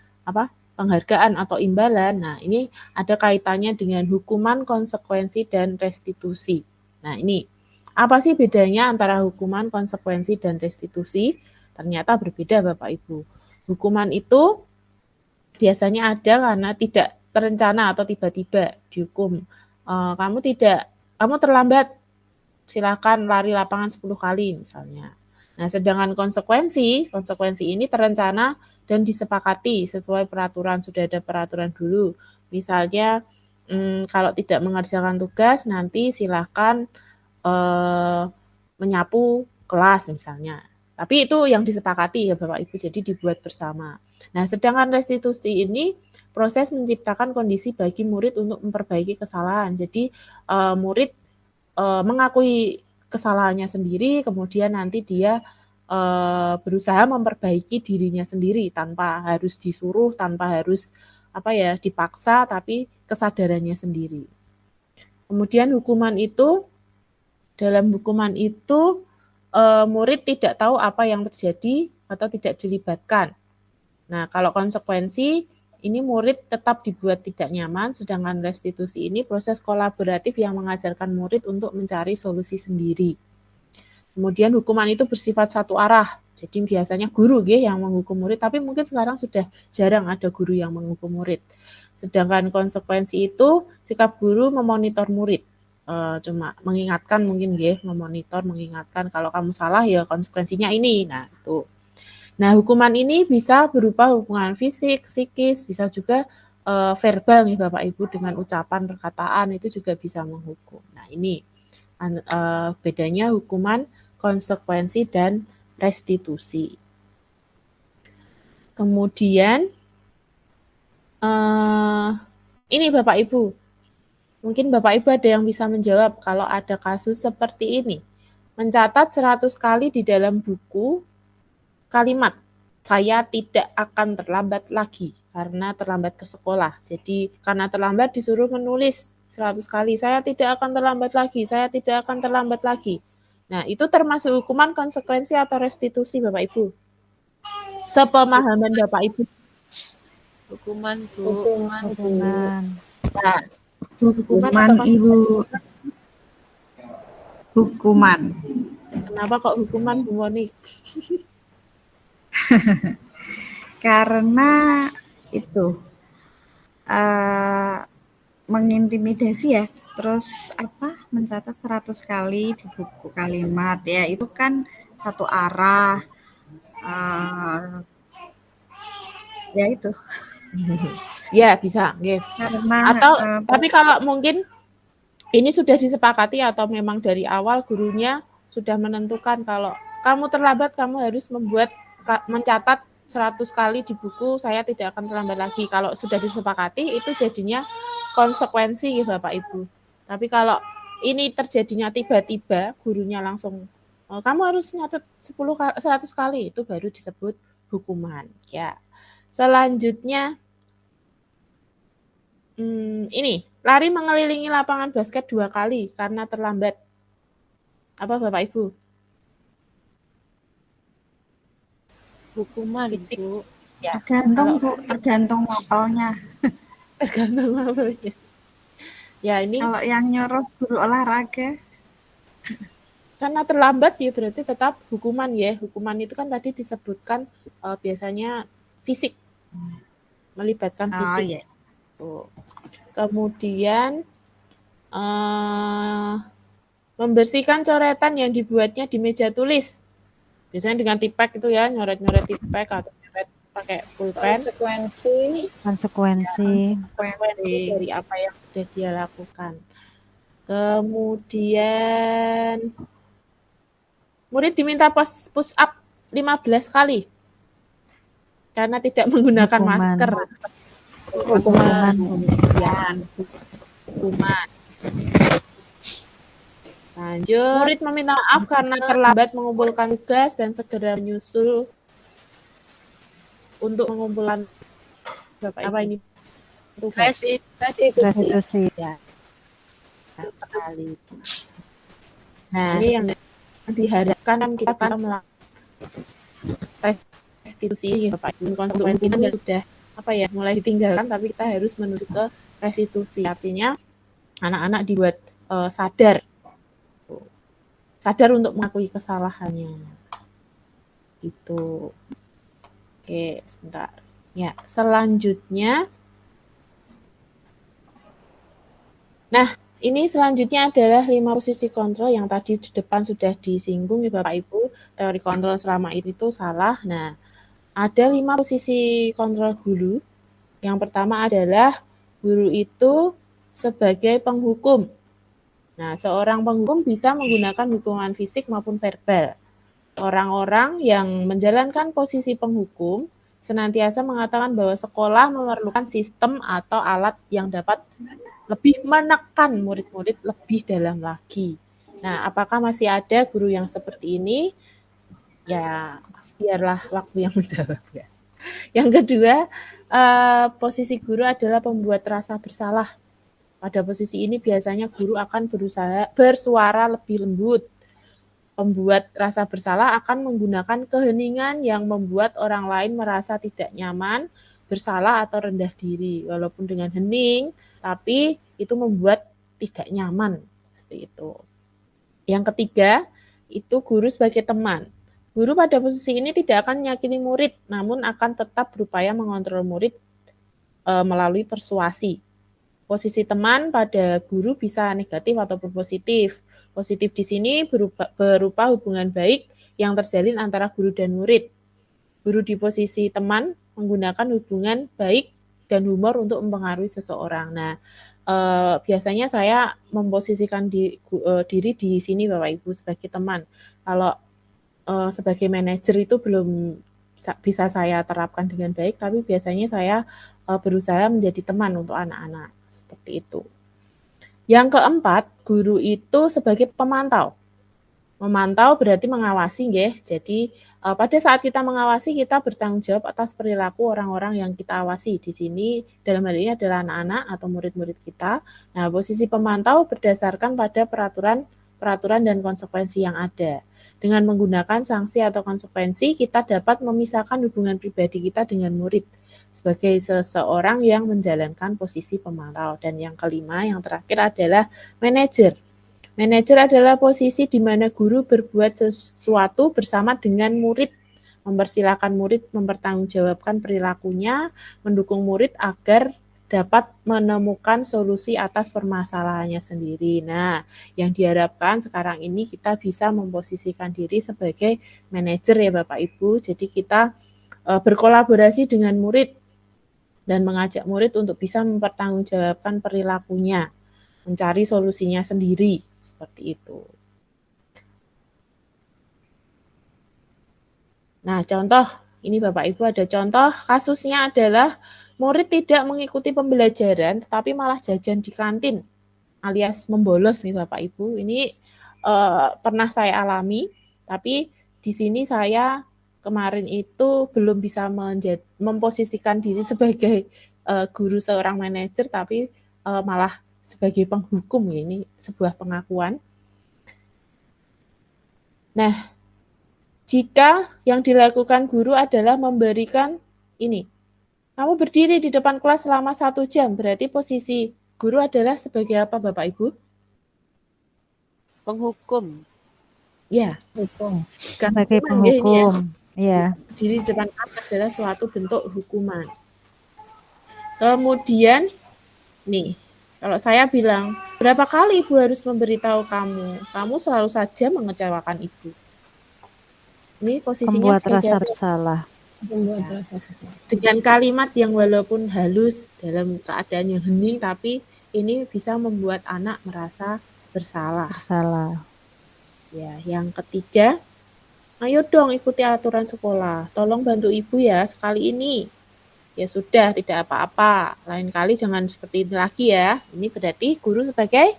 penghargaan atau imbalan. Nah, ini ada kaitannya dengan hukuman, konsekuensi, dan restitusi. Nah, ini apa sih bedanya antara hukuman, konsekuensi, dan restitusi? Ternyata berbeda, Bapak Ibu. Hukuman itu biasanya ada karena tidak terencana atau tiba-tiba dihukum. Kamu terlambat, silakan lari lapangan 10 kali misalnya. Nah, sedangkan konsekuensi ini terencana dan disepakati sesuai peraturan, sudah ada peraturan dulu. Misalnya kalau tidak mengerjakan tugas nanti silakan menyapu kelas misalnya. Tapi itu yang disepakati ya Bapak Ibu, jadi dibuat bersama. Nah, sedangkan restitusi ini proses menciptakan kondisi bagi murid untuk memperbaiki kesalahan. Jadi murid mengakui kesalahannya sendiri, kemudian nanti dia berusaha memperbaiki dirinya sendiri tanpa harus disuruh, tanpa harus dipaksa, tapi kesadarannya sendiri. Kemudian dalam hukuman itu murid tidak tahu apa yang terjadi atau tidak dilibatkan. Nah, kalau konsekuensi ini murid tetap dibuat tidak nyaman, sedangkan restitusi ini proses kolaboratif yang mengajarkan murid untuk mencari solusi sendiri. Kemudian hukuman itu bersifat satu arah, jadi biasanya guru yang menghukum murid, tapi mungkin sekarang sudah jarang ada guru yang menghukum murid. Sedangkan konsekuensi itu sikap guru memonitor murid, cuma mengingatkan mungkin memonitor, mengingatkan kalau kamu salah ya konsekuensinya ini. Nah, itu. Nah, hukuman ini bisa berupa hukuman fisik, psikis, bisa juga verbal nih Bapak Ibu, dengan ucapan, perkataan itu juga bisa menghukum. Nah, ini bedanya hukuman, konsekuensi, dan restitusi. Kemudian ini Bapak Ibu, mungkin Bapak Ibu ada yang bisa menjawab kalau ada kasus seperti ini. Mencatat 100 kali di dalam buku kalimat, saya tidak akan terlambat lagi karena terlambat ke sekolah. Jadi karena terlambat disuruh menulis 100 kali, saya tidak akan terlambat lagi, saya tidak akan terlambat lagi. Nah, itu termasuk hukuman, konsekuensi, atau restitusi Bapak Ibu? Sepemahaman Bapak Ibu. Hukuman, Bu. Nah, hukuman Ibu. Hukuman. Kenapa kok hukuman, Bu Monik? Karena itu mengintimidasi ya, terus mencatat 100 kali di buku kalimat ya, itu kan satu arah, ya itu. Ya bisa, karena atau tapi kalau mungkin ini sudah disepakati atau memang dari awal gurunya sudah menentukan kalau kamu terlambat, kamu harus mencatat 100 kali di buku, saya tidak akan terlambat lagi. Kalau sudah disepakati itu jadinya konsekuensi ya Bapak Ibu. Tapi kalau ini terjadinya tiba-tiba, gurunya langsung kamu harus nyatet 100 kali, itu baru disebut hukuman. Ya. Selanjutnya ini, lari mengelilingi lapangan basket 2 kali karena terlambat. Apa Bapak Ibu? Hukuman, Fisik. Bu. Ya. Tergantung Bu, tergantung mapelnya. Tergantung mapelnya. Ya ini Kalau yang nyuruh guru olahraga karena terlambat ya berarti tetap hukuman ya. Hukuman itu kan tadi disebutkan biasanya fisik, melibatkan fisik. iya. Tuh. Kemudian membersihkan coretan yang dibuatnya di meja tulis. Biasanya dengan tipek itu ya, nyoret-nyoret tipek atau nyoret pakai pulpen. Konsekuensi dari apa yang sudah dia lakukan. Kemudian murid diminta push up 15 kali karena tidak menggunakan masker. Hukuman. Lanjut, murid meminta maaf karena terlambat mengumpulkan tugas dan segera menyusul untuk mengumpulkan apa ini tugas. Restitusi. Ya. Sekali. Nah, ini yang diharapkan kita bisa melakukan restitusi ya Bapak Ibu. Konsekuensinya sudah mulai ditinggalkan, tapi kita harus menuju ke restitusi. Artinya anak-anak dibuat sadar untuk mengakui kesalahannya. Gitu. Oke, sebentar. Ya, selanjutnya. Nah, ini selanjutnya adalah 5 posisi kontrol yang tadi di depan sudah disinggung ya Bapak Ibu. Teori kontrol selama itu salah. Nah, ada 5 posisi kontrol guru. Yang pertama adalah guru itu sebagai penghukum. Nah, seorang penghukum bisa menggunakan hukuman fisik maupun verbal. Orang-orang yang menjalankan posisi penghukum senantiasa mengatakan bahwa sekolah memerlukan sistem atau alat yang dapat lebih menekan murid-murid lebih dalam lagi. Nah, apakah masih ada guru yang seperti ini? Ya, biarlah waktu yang menjawab ya. Yang kedua, posisi guru adalah pembuat rasa bersalah. Pada posisi ini biasanya guru akan berusaha bersuara lebih lembut. Pembuat rasa bersalah akan menggunakan keheningan yang membuat orang lain merasa tidak nyaman, bersalah atau rendah diri. Walaupun dengan hening, tapi itu membuat tidak nyaman. Seperti itu. Yang ketiga, itu guru sebagai teman. Guru pada posisi ini tidak akan menyakiti murid, namun akan tetap berupaya mengontrol murid melalui persuasi. Posisi teman pada guru bisa negatif ataupun positif. Positif di sini berupa hubungan baik yang terjalin antara guru dan murid. Guru di posisi teman menggunakan hubungan baik dan humor untuk mempengaruhi seseorang. Nah, biasanya saya memposisikan diri di sini Bapak Ibu sebagai teman. Kalau sebagai manajer itu belum bisa saya terapkan dengan baik, tapi biasanya saya berusaha menjadi teman untuk anak-anak. Seperti itu. Yang keempat, guru itu sebagai pemantau. Memantau berarti mengawasi, nggih. Jadi pada saat kita mengawasi, kita bertanggung jawab atas perilaku orang-orang yang kita awasi. Di sini dalam hal ini adalah anak-anak atau murid-murid kita. Nah, posisi pemantau berdasarkan pada peraturan dan konsekuensi yang ada. Dengan menggunakan sanksi atau konsekuensi, kita dapat memisahkan hubungan pribadi kita dengan murid sebagai seseorang yang menjalankan posisi pemantau. Dan yang kelima, yang terakhir adalah manajer. Manajer adalah posisi di mana guru berbuat sesuatu bersama dengan murid, mempersilahkan murid mempertanggungjawabkan perilakunya, mendukung murid agar dapat menemukan solusi atas permasalahannya sendiri. Nah, yang diharapkan sekarang ini kita bisa memposisikan diri sebagai manajer ya Bapak Ibu. Jadi kita berkolaborasi dengan murid dan mengajak murid untuk bisa mempertanggungjawabkan perilakunya, mencari solusinya sendiri, seperti itu. Nah, contoh, ini Bapak Ibu ada contoh, kasusnya adalah murid tidak mengikuti pembelajaran, tetapi malah jajan di kantin. alias membolos nih Bapak Ibu. Ini pernah saya alami, tapi di sini saya kemarin itu belum bisa memposisikan diri sebagai guru seorang manajer, tapi malah sebagai penghukum. Ini sebuah pengakuan. Nah, jika yang dilakukan guru adalah memberikan ini, kamu berdiri di depan kelas selama 1 jam, berarti posisi guru adalah sebagai apa Bapak Ibu? Penghukum. Ya, Hukum. Sebagai ya. penghukum. Iya. Berdiri di depan kelas adalah suatu bentuk hukuman. Kemudian, nih, kalau saya bilang, berapa kali ibu harus memberitahu kamu? Kamu selalu saja mengecewakan ibu. Ini posisinya Membuat sebagai rasa apa? bersalah. Membuat rasa bersalah. Dengan kalimat yang walaupun halus dalam keadaan yang hening, tapi ini bisa membuat anak merasa bersalah. Bersalah. Ya, yang ketiga, ayo dong ikuti aturan sekolah. Tolong bantu ibu ya sekali ini. Ya sudah, tidak apa-apa. Lain kali jangan seperti ini lagi ya. Ini berarti guru sebagai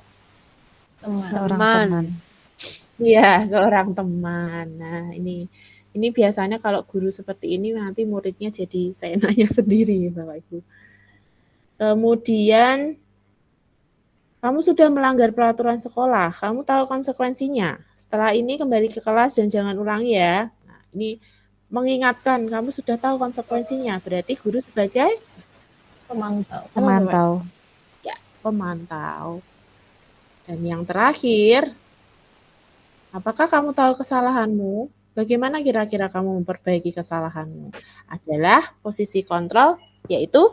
Seorang Teman. teman. ya seorang teman. Nah, ini biasanya kalau guru seperti ini nanti muridnya jadi seenaknya sendiri, Bapak Ibu. Kemudian kamu sudah melanggar peraturan sekolah, kamu tahu konsekuensinya. Setelah ini kembali ke kelas dan jangan ulangi ya. Nah, ini mengingatkan kamu sudah tahu konsekuensinya. Berarti guru sebagai Pemantau. Memantau. ya, pemantau. Dan yang terakhir, apakah kamu tahu kesalahanmu? Bagaimana kira-kira kamu memperbaiki kesalahanmu? Adalah posisi kontrol, yaitu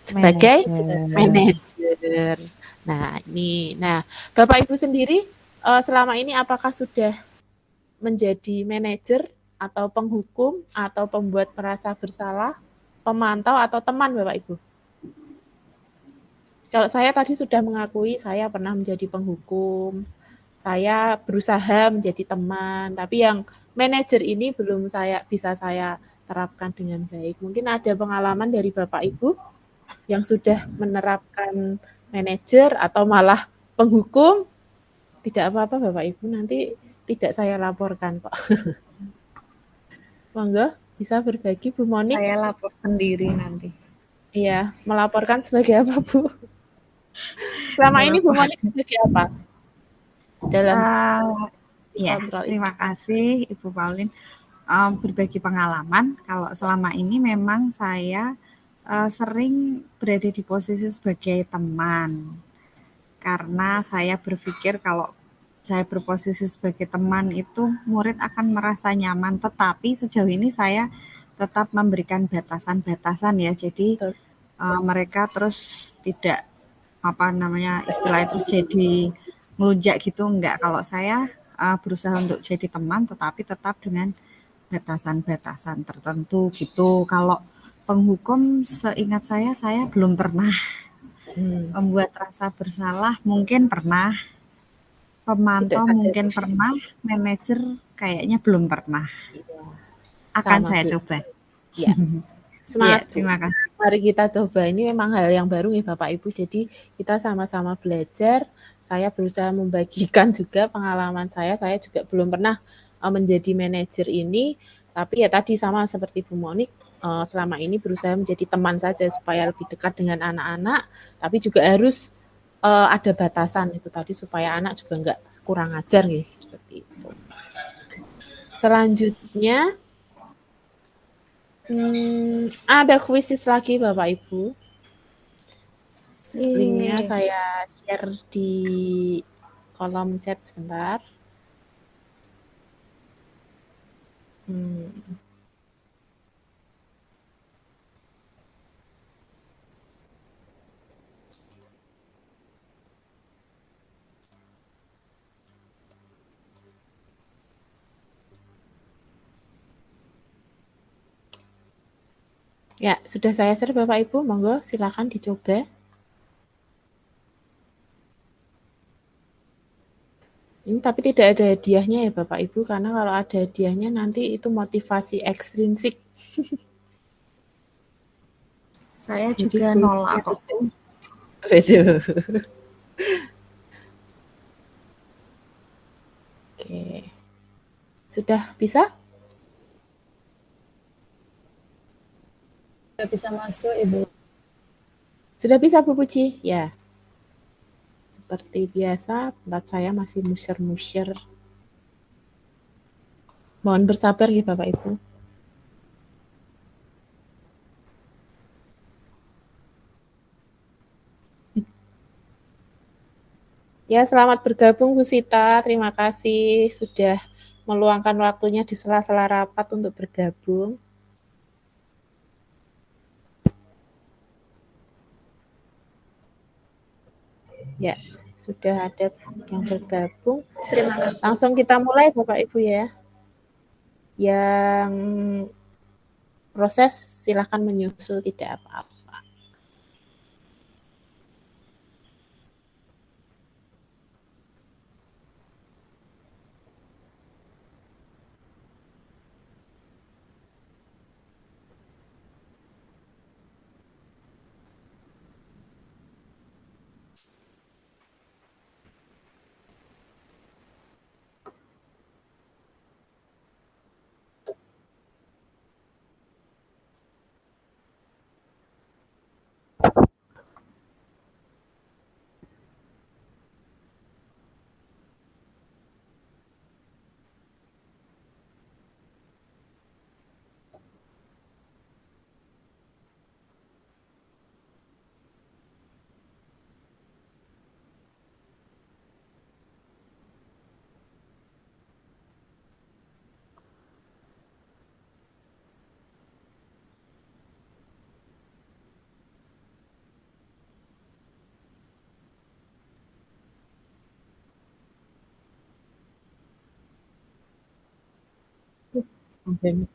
sebagai manajer. Nah, Bapak Ibu sendiri selama ini apakah sudah menjadi manajer atau penghukum atau pembuat merasa bersalah, pemantau atau teman Bapak Ibu? Kalau saya tadi sudah mengakui saya pernah menjadi penghukum, saya berusaha menjadi teman, tapi yang manajer ini belum bisa saya terapkan dengan baik. Mungkin ada pengalaman dari Bapak Ibu yang sudah menerapkan manajer atau malah penghukum. Tidak apa-apa Bapak Ibu, nanti tidak saya laporkan kok. Monggo, bisa berbagi Bu Monik? Saya lapor sendiri nanti. Iya, melaporkan sebagai apa Bu? Selama ini Bu Monik sebagai apa? Dalam ya, terima kasih Ibu Pauline. Berbagi pengalaman, kalau selama ini memang saya sering berada di posisi sebagai teman. Karena saya berpikir kalau saya berposisi sebagai teman itu murid akan merasa nyaman, tetapi sejauh ini saya tetap memberikan batasan-batasan ya. Jadi mereka terus tidak istilahnya terus jadi melunjak gitu, enggak. Kalau saya berusaha untuk jadi teman tetapi tetap dengan batasan-batasan tertentu gitu. Kalau penghukum seingat saya belum pernah. Membuat rasa bersalah mungkin pernah, pemantau mungkin pernah, manajer kayaknya belum pernah. Akan saya coba. Ya. Semangat. Terima kasih. Mari kita coba. Ini memang hal yang baru ya Bapak Ibu. Jadi kita sama-sama belajar. Saya berusaha membagikan juga pengalaman saya. Saya juga belum pernah menjadi manajer ini. Tapi ya tadi sama seperti Bu Monik, selama ini berusaha menjadi teman saja supaya lebih dekat dengan anak-anak. Tapi juga harus ada batasan itu tadi supaya anak juga enggak kurang ajar nih seperti itu. Selanjutnya ada kuisis lagi Bapak Ibu. Linknya saya share di kolom chat sebentar. Ya, sudah saya share Bapak Ibu, monggo silakan dicoba. Ini tapi tidak ada hadiahnya ya Bapak Ibu, karena kalau ada hadiahnya nanti itu motivasi ekstrinsik. Saya juga nolak kok. Oke. Sudah bisa? Sudah bisa masuk, Ibu. Sudah bisa, Bu Puji? Ya. Seperti biasa, tempat saya masih musyer-musyer. Mohon bersabar ya Bapak Ibu. Ya, selamat bergabung Bu Sita. Terima kasih sudah meluangkan waktunya di sela-sela rapat untuk bergabung. Ya, sudah ada yang bergabung. Terima kasih. Langsung kita mulai Bapak Ibu ya. Yang proses silakan menyusul, tidak apa-apa. Okay.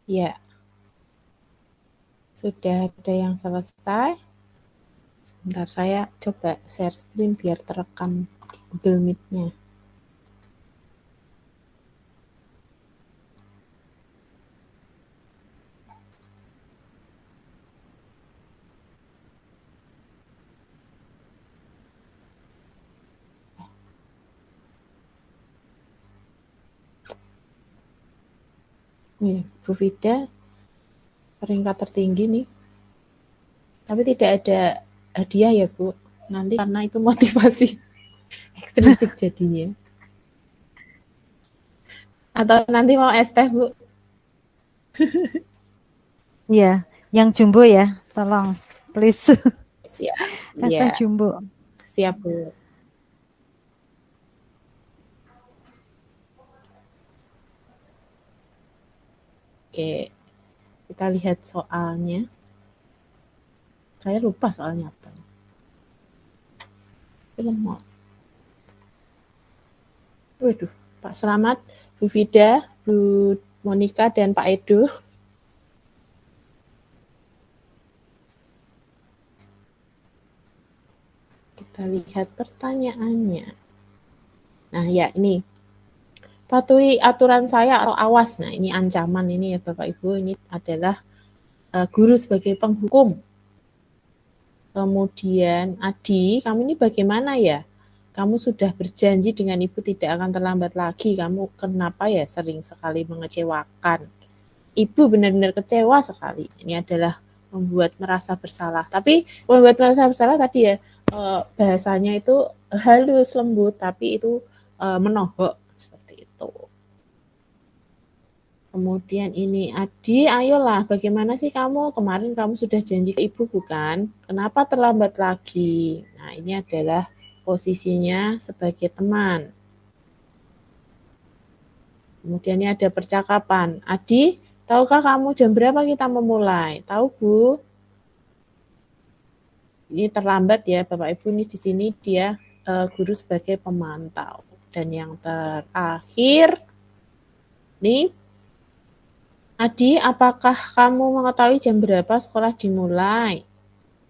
Ya, sudah ada yang selesai. Sebentar, saya coba share screen biar terekam di Google Meet-nya. Nih, Bu Vida peringkat tertinggi nih. Tapi tidak ada hadiah ya, Bu. Nanti karena itu motivasi ekstrinsik jadinya. Atau nanti mau es teh, Bu? Iya, yang jumbo ya, tolong, please. Siap. Es teh jumbo. Siap, Bu. Oke, kita lihat soalnya. Saya lupa soalnya apa. Lemot. Waduh, Pak Selamat, Bu Vida, Bu Monika, dan Pak Edo. Kita lihat pertanyaannya. Nah, ya ini. Patuhi aturan saya atau awas. Nah, ini ancaman ini ya Bapak Ibu. Ini adalah guru sebagai penghukum. Kemudian, Adi, kamu ini bagaimana ya? Kamu sudah berjanji dengan ibu tidak akan terlambat lagi. Kamu kenapa ya sering sekali mengecewakan? Ibu benar-benar kecewa sekali. Ini adalah membuat merasa bersalah. Tapi membuat merasa bersalah tadi ya, bahasanya itu halus, lembut, tapi itu menohok seperti itu. Kemudian ini, Adi, ayolah, bagaimana sih kamu? Kemarin kamu sudah janji ke ibu, bukan? Kenapa terlambat lagi? Nah, ini adalah posisinya sebagai teman. Kemudian ini ada percakapan. Adi, tahukah kamu jam berapa kita memulai? Tahu, Bu? Ini terlambat ya, Bapak Ibu. Ini di sini dia guru sebagai pemantau. Dan yang terakhir, nih, Adi, apakah kamu mengetahui jam berapa sekolah dimulai?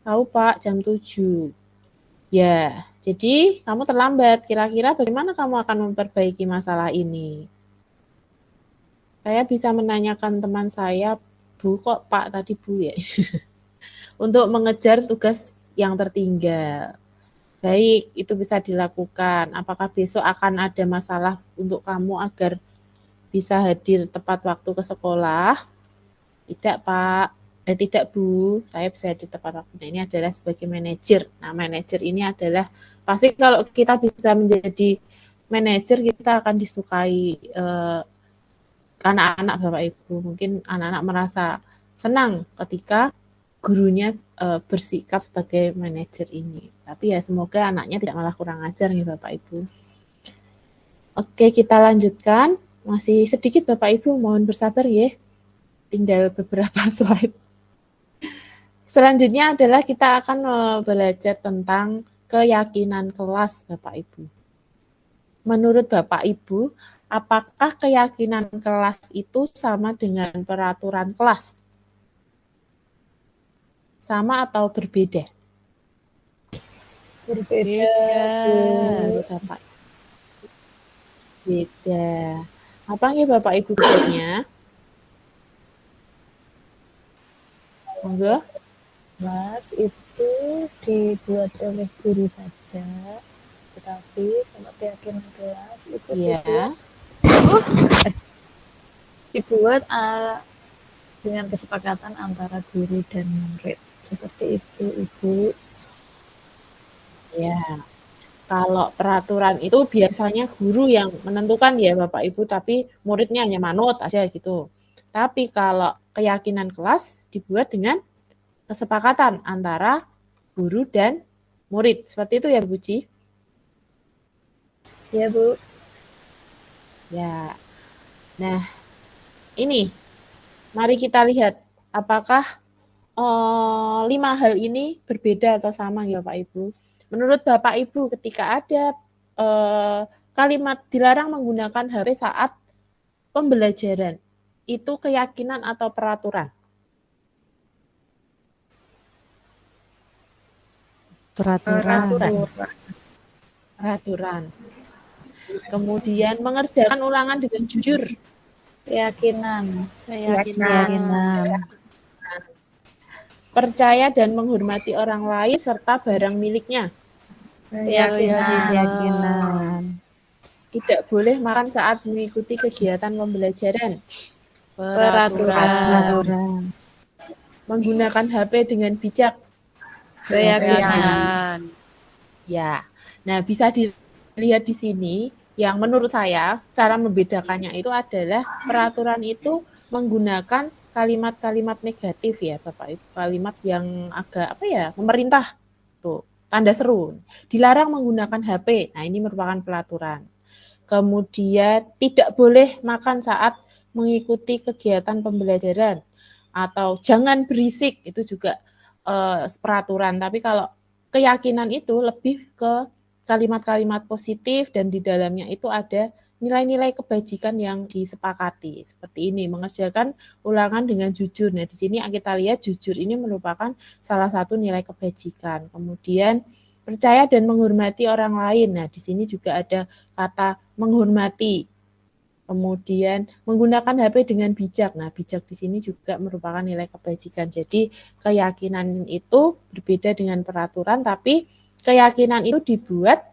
Tahu, Pak, jam 7. Ya, jadi kamu terlambat. Kira-kira bagaimana kamu akan memperbaiki masalah ini? Saya bisa menanyakan teman saya, Bu, kok Pak tadi Bu ya? Untuk mengejar tugas yang tertinggal. Baik, itu bisa dilakukan. Apakah besok akan ada masalah untuk kamu agar bisa hadir tepat waktu ke sekolah? Tidak, Pak. Tidak, Bu. Saya bisa hadir tepat waktu. Nah, ini adalah sebagai manajer. Nah, manajer ini adalah, pasti kalau kita bisa menjadi manajer, kita akan disukai anak-anak Bapak Ibu. Mungkin anak-anak merasa senang ketika gurunya bersikap sebagai manajer ini. Tapi ya semoga anaknya tidak malah kurang ajar nih Bapak Ibu. Oke, kita lanjutkan. Masih sedikit Bapak Ibu, mohon bersabar ya. Tinggal beberapa slide. Selanjutnya adalah kita akan belajar tentang keyakinan kelas Bapak Ibu. Menurut Bapak Ibu, apakah keyakinan kelas itu sama dengan peraturan kelas? Sama atau berbeda? Berbeda. Menurut Bapak. Beda. Apa nih Bapak Ibu bedanya? Monggo. Mas, itu dibuat oleh guru saja, tetapi kalau keyakinan kelas itu dibuat dengan kesepakatan antara guru dan murid. Seperti itu, Ibu. Ya. Kalau peraturan itu biasanya guru yang menentukan ya Bapak Ibu, tapi muridnya hanya manut aja gitu. Tapi kalau keyakinan kelas dibuat dengan kesepakatan antara guru dan murid. Seperti itu ya Bu Ci? Ya, Bu. Ya. Nah, ini mari kita lihat apakah 5 hal ini berbeda atau sama ya Bapak Ibu. Menurut Bapak Ibu ketika ada kalimat dilarang menggunakan HP saat pembelajaran, itu keyakinan atau peraturan? Peraturan. Kemudian mengerjakan ulangan dengan jujur. Keyakinan. Percaya dan menghormati orang lain serta barang miliknya. Keyakinan. Tidak boleh makan saat mengikuti kegiatan pembelajaran. Peraturan. Menggunakan HP dengan bijak. Keyakinan. Ya. Nah, bisa dilihat di sini yang menurut saya cara membedakannya itu adalah peraturan itu menggunakan kalimat-kalimat negatif ya Bapak, itu kalimat yang agak memerintah tuh, tanda seru. Dilarang menggunakan HP. Nah, ini merupakan peraturan. Kemudian tidak boleh makan saat mengikuti kegiatan pembelajaran atau jangan berisik, itu juga peraturan. Tapi kalau keyakinan itu lebih ke kalimat-kalimat positif dan di dalamnya itu ada nilai-nilai kebajikan yang disepakati. Seperti ini, mengerjakan ulangan dengan jujur. Nah, di sini kita lihat jujur ini merupakan salah satu nilai kebajikan. Kemudian percaya dan menghormati orang lain. Nah, di sini juga ada kata menghormati. Kemudian menggunakan HP dengan bijak. Nah, bijak di sini juga merupakan nilai kebajikan. Jadi keyakinan itu berbeda dengan peraturan, tapi keyakinan itu dibuat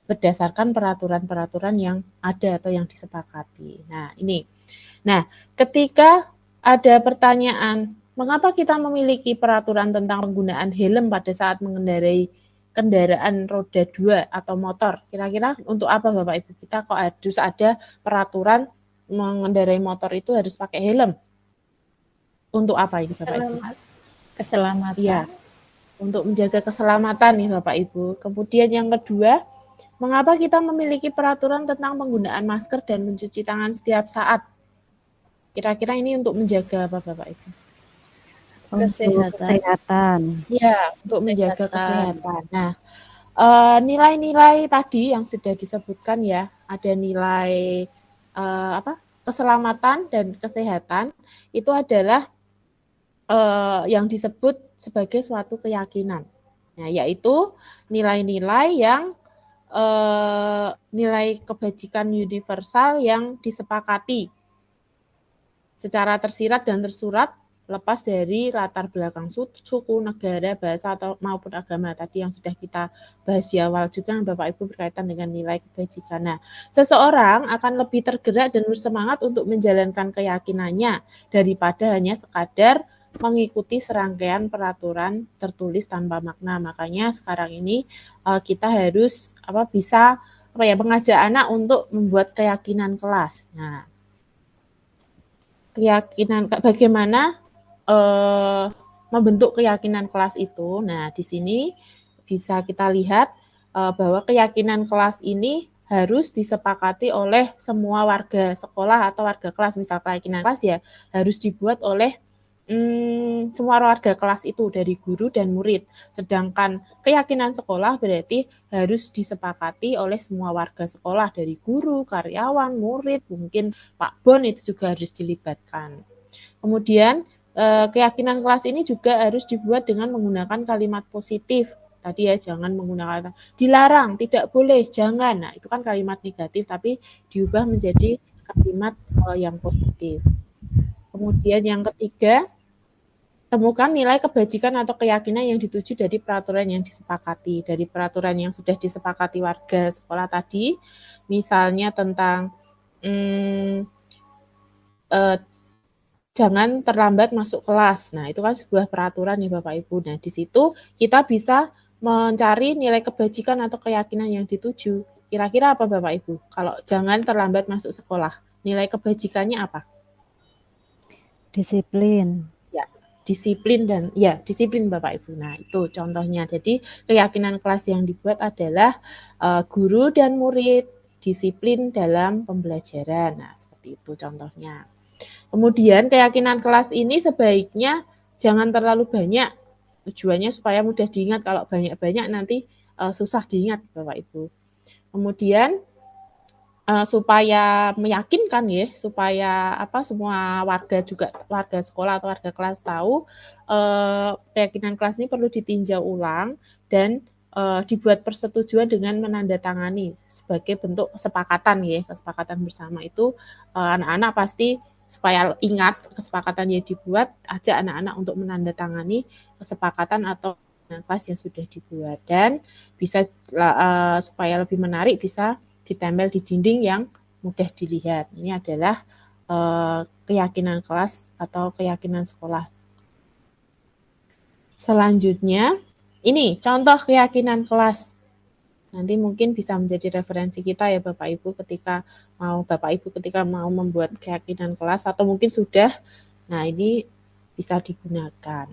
berdasarkan peraturan-peraturan yang ada atau yang disepakati. Nah, ini. Nah, ketika ada pertanyaan, mengapa kita memiliki peraturan tentang penggunaan helm pada saat mengendarai kendaraan roda 2 atau motor? Kira-kira untuk apa Bapak Ibu kita kok harus ada peraturan mengendarai motor itu harus pakai helm? Untuk apa ini Bapak Ibu? Keselamatan. Iya, untuk menjaga keselamatan nih Bapak Ibu. Kemudian yang kedua, mengapa kita memiliki peraturan tentang penggunaan masker dan mencuci tangan setiap saat? Kira-kira ini untuk menjaga apa Bapak Ibu? Kesehatan. Ya, untuk menjaga kesehatan. Nah, nilai-nilai tadi yang sudah disebutkan ya, ada nilai keselamatan dan kesehatan itu adalah yang disebut sebagai suatu keyakinan. Nah, yaitu nilai-nilai yang nilai kebajikan universal yang disepakati secara tersirat dan tersurat lepas dari latar belakang suku, negara, bahasa atau maupun agama tadi yang sudah kita bahas di awal juga Bapak Ibu berkaitan dengan nilai kebajikan. Nah, seseorang akan lebih tergerak dan bersemangat untuk menjalankan keyakinannya daripada hanya sekadar mengikuti serangkaian peraturan tertulis tanpa makna. Makanya sekarang ini kita harus bisa mengajak anak untuk membuat keyakinan kelas. Nah, keyakinan bagaimana membentuk keyakinan kelas itu. Nah, di sini bisa kita lihat bahwa keyakinan kelas ini harus disepakati oleh semua warga sekolah atau warga kelas. Misal keyakinan kelas ya harus dibuat oleh semua warga kelas itu dari guru dan murid. Sedangkan keyakinan sekolah berarti harus disepakati oleh semua warga sekolah dari guru, karyawan, murid, mungkin Pak Bon itu juga harus dilibatkan. Kemudian keyakinan kelas ini juga harus dibuat dengan menggunakan kalimat positif. Tadi ya jangan menggunakan dilarang, tidak boleh, jangan. Nah, itu kan kalimat negatif tapi diubah menjadi kalimat yang positif. Kemudian yang ketiga, temukan nilai kebajikan atau keyakinan yang dituju dari peraturan yang disepakati. Dari peraturan yang sudah disepakati warga sekolah tadi, misalnya tentang jangan terlambat masuk kelas. Nah, itu kan sebuah peraturan ya Bapak Ibu. Nah, di situ kita bisa mencari nilai kebajikan atau keyakinan yang dituju. Kira-kira apa Bapak Ibu? Kalau jangan terlambat masuk sekolah, nilai kebajikannya apa? Disiplin. Ya, disiplin dan ya, disiplin Bapak Ibu. Nah, itu contohnya. Jadi, keyakinan kelas yang dibuat adalah guru dan murid disiplin dalam pembelajaran. Nah, seperti itu contohnya. Kemudian keyakinan kelas ini sebaiknya jangan terlalu banyak. Tujuannya supaya mudah diingat. Kalau banyak-banyak nanti susah diingat Bapak Ibu. Kemudian supaya meyakinkan ya, supaya semua warga juga warga sekolah atau warga kelas tahu keyakinan kelas ini perlu ditinjau ulang dan dibuat persetujuan dengan menandatangani sebagai bentuk kesepakatan ya, kesepakatan bersama itu anak-anak pasti supaya ingat kesepakatan yang dibuat, ajak anak-anak untuk menandatangani kesepakatan atau kelas yang sudah dibuat dan bisa supaya lebih menarik bisa ditempel di dinding yang mudah dilihat. Ini adalah keyakinan kelas atau keyakinan sekolah. Selanjutnya, ini contoh keyakinan kelas. Nanti mungkin bisa menjadi referensi kita ya Bapak Ibu ketika mau membuat keyakinan kelas atau mungkin sudah. Nah, ini bisa digunakan.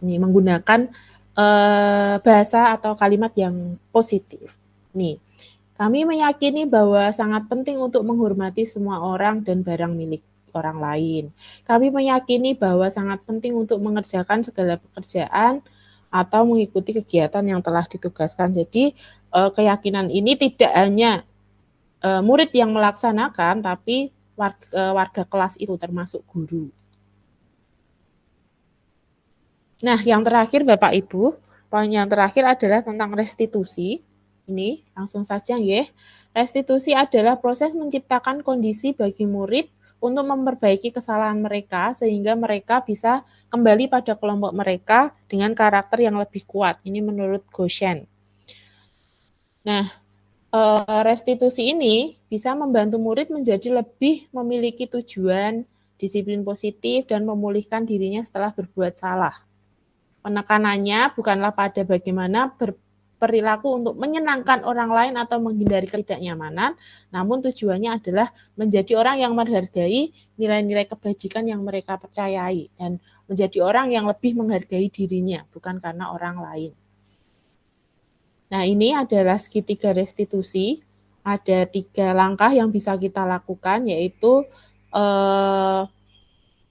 Ini menggunakan bahasa atau kalimat yang positif. Nih, kami meyakini bahwa sangat penting untuk menghormati semua orang dan barang milik orang lain. Kami meyakini bahwa sangat penting untuk mengerjakan segala pekerjaan atau mengikuti kegiatan yang telah ditugaskan. Jadi keyakinan ini tidak hanya murid yang melaksanakan, tapi warga kelas itu termasuk guru. Nah, yang terakhir Bapak Ibu, poin yang terakhir adalah tentang restitusi. Ini langsung saja ya. restitusi adalah proses menciptakan kondisi bagi murid untuk memperbaiki kesalahan mereka sehingga mereka bisa kembali pada kelompok mereka dengan karakter yang lebih kuat. Ini menurut Goshen. Nah, restitusi ini bisa membantu murid menjadi lebih memiliki tujuan, disiplin positif, dan memulihkan dirinya setelah berbuat salah. Penekanannya bukanlah pada bagaimana berperilaku untuk menyenangkan orang lain atau menghindari ketidaknyamanan, namun tujuannya adalah menjadi orang yang menghargai nilai-nilai kebajikan yang mereka percayai dan menjadi orang yang lebih menghargai dirinya, bukan karena orang lain. Nah, ini adalah segitiga restitusi. Ada 3 langkah yang bisa kita lakukan, yaitu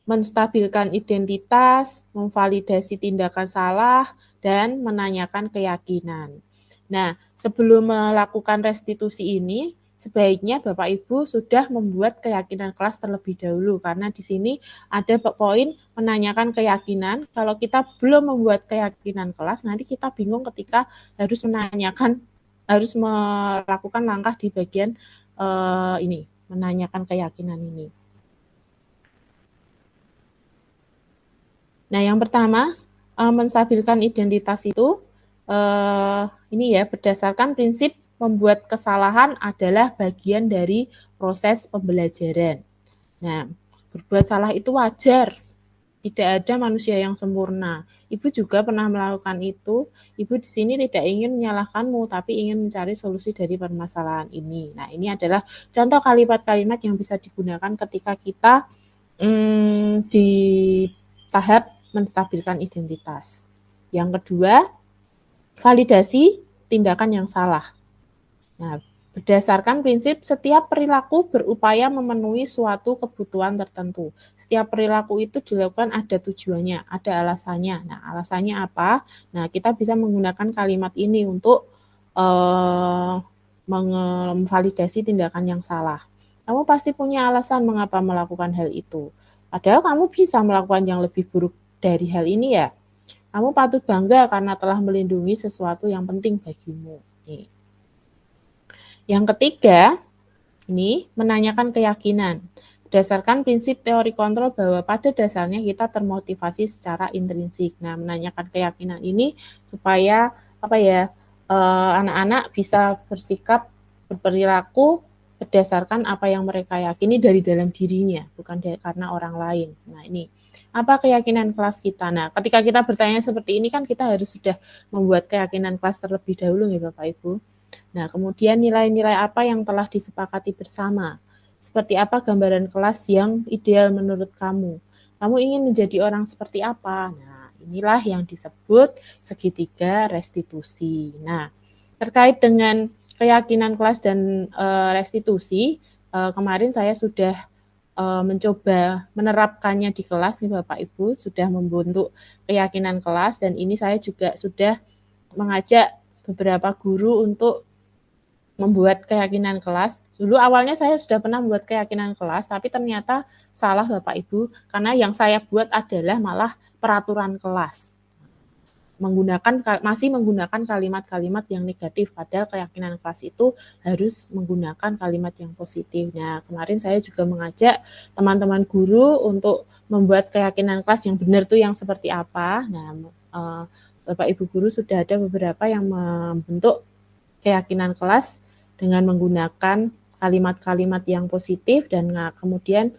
menstabilkan identitas, memvalidasi tindakan salah, dan menanyakan keyakinan. Nah, sebelum melakukan restitusi ini, sebaiknya Bapak Ibu sudah membuat keyakinan kelas terlebih dahulu, karena di sini ada poin menanyakan keyakinan. Kalau kita belum membuat keyakinan kelas, nanti kita bingung ketika harus melakukan langkah di bagian ini, menanyakan keyakinan ini. Nah, yang pertama, menstabilkan identitas itu, ini ya, berdasarkan prinsip membuat kesalahan adalah bagian dari proses pembelajaran. Nah, berbuat salah itu wajar. Tidak ada manusia yang sempurna. Ibu juga pernah melakukan itu. Ibu di sini tidak ingin menyalahkanmu, tapi ingin mencari solusi dari permasalahan ini. Nah, ini adalah contoh kalimat-kalimat yang bisa digunakan ketika kita di tahap menstabilkan identitas. Yang kedua, validasi tindakan yang salah. Nah, berdasarkan prinsip setiap perilaku berupaya memenuhi suatu kebutuhan tertentu. Setiap perilaku itu dilakukan ada tujuannya, ada alasannya. Nah, alasannya apa? Nah, kita bisa menggunakan kalimat ini untuk memvalidasi tindakan yang salah. Kamu pasti punya alasan mengapa melakukan hal itu. Padahal kamu bisa melakukan yang lebih buruk dari hal ini ya. Kamu patut bangga karena telah melindungi sesuatu yang penting bagimu. Nih. Yang ketiga, ini menanyakan keyakinan. Berdasarkan prinsip teori kontrol bahwa pada dasarnya kita termotivasi secara intrinsik. Nah, menanyakan keyakinan ini supaya anak-anak bisa bersikap, berperilaku berdasarkan apa yang mereka yakini dari dalam dirinya, bukan karena orang lain. Nah, ini apa keyakinan kelas kita? Nah, ketika kita bertanya seperti ini kan kita harus sudah membuat keyakinan kelas terlebih dahulu ya Bapak Ibu. Nah, kemudian nilai-nilai apa yang telah disepakati bersama? Seperti apa gambaran kelas yang ideal menurut kamu? Kamu ingin menjadi orang seperti apa? Nah, inilah yang disebut segitiga restitusi. Nah, terkait dengan keyakinan kelas dan restitusi, kemarin saya sudah mencoba menerapkannya di kelas nih Bapak Ibu, sudah membentuk keyakinan kelas, dan ini saya juga sudah mengajak beberapa guru untuk membuat keyakinan kelas. Dulu awalnya saya sudah pernah membuat keyakinan kelas, tapi ternyata salah Bapak Ibu, karena yang saya buat adalah malah peraturan kelas. Masih menggunakan kalimat-kalimat yang negatif, padahal keyakinan kelas itu harus menggunakan kalimat yang positif. Nah, kemarin saya juga mengajak teman-teman guru untuk membuat keyakinan kelas yang benar tuh yang seperti apa. Nah, Bapak Ibu guru sudah ada beberapa yang membentuk keyakinan kelas dengan menggunakan kalimat-kalimat yang positif, dan kemudian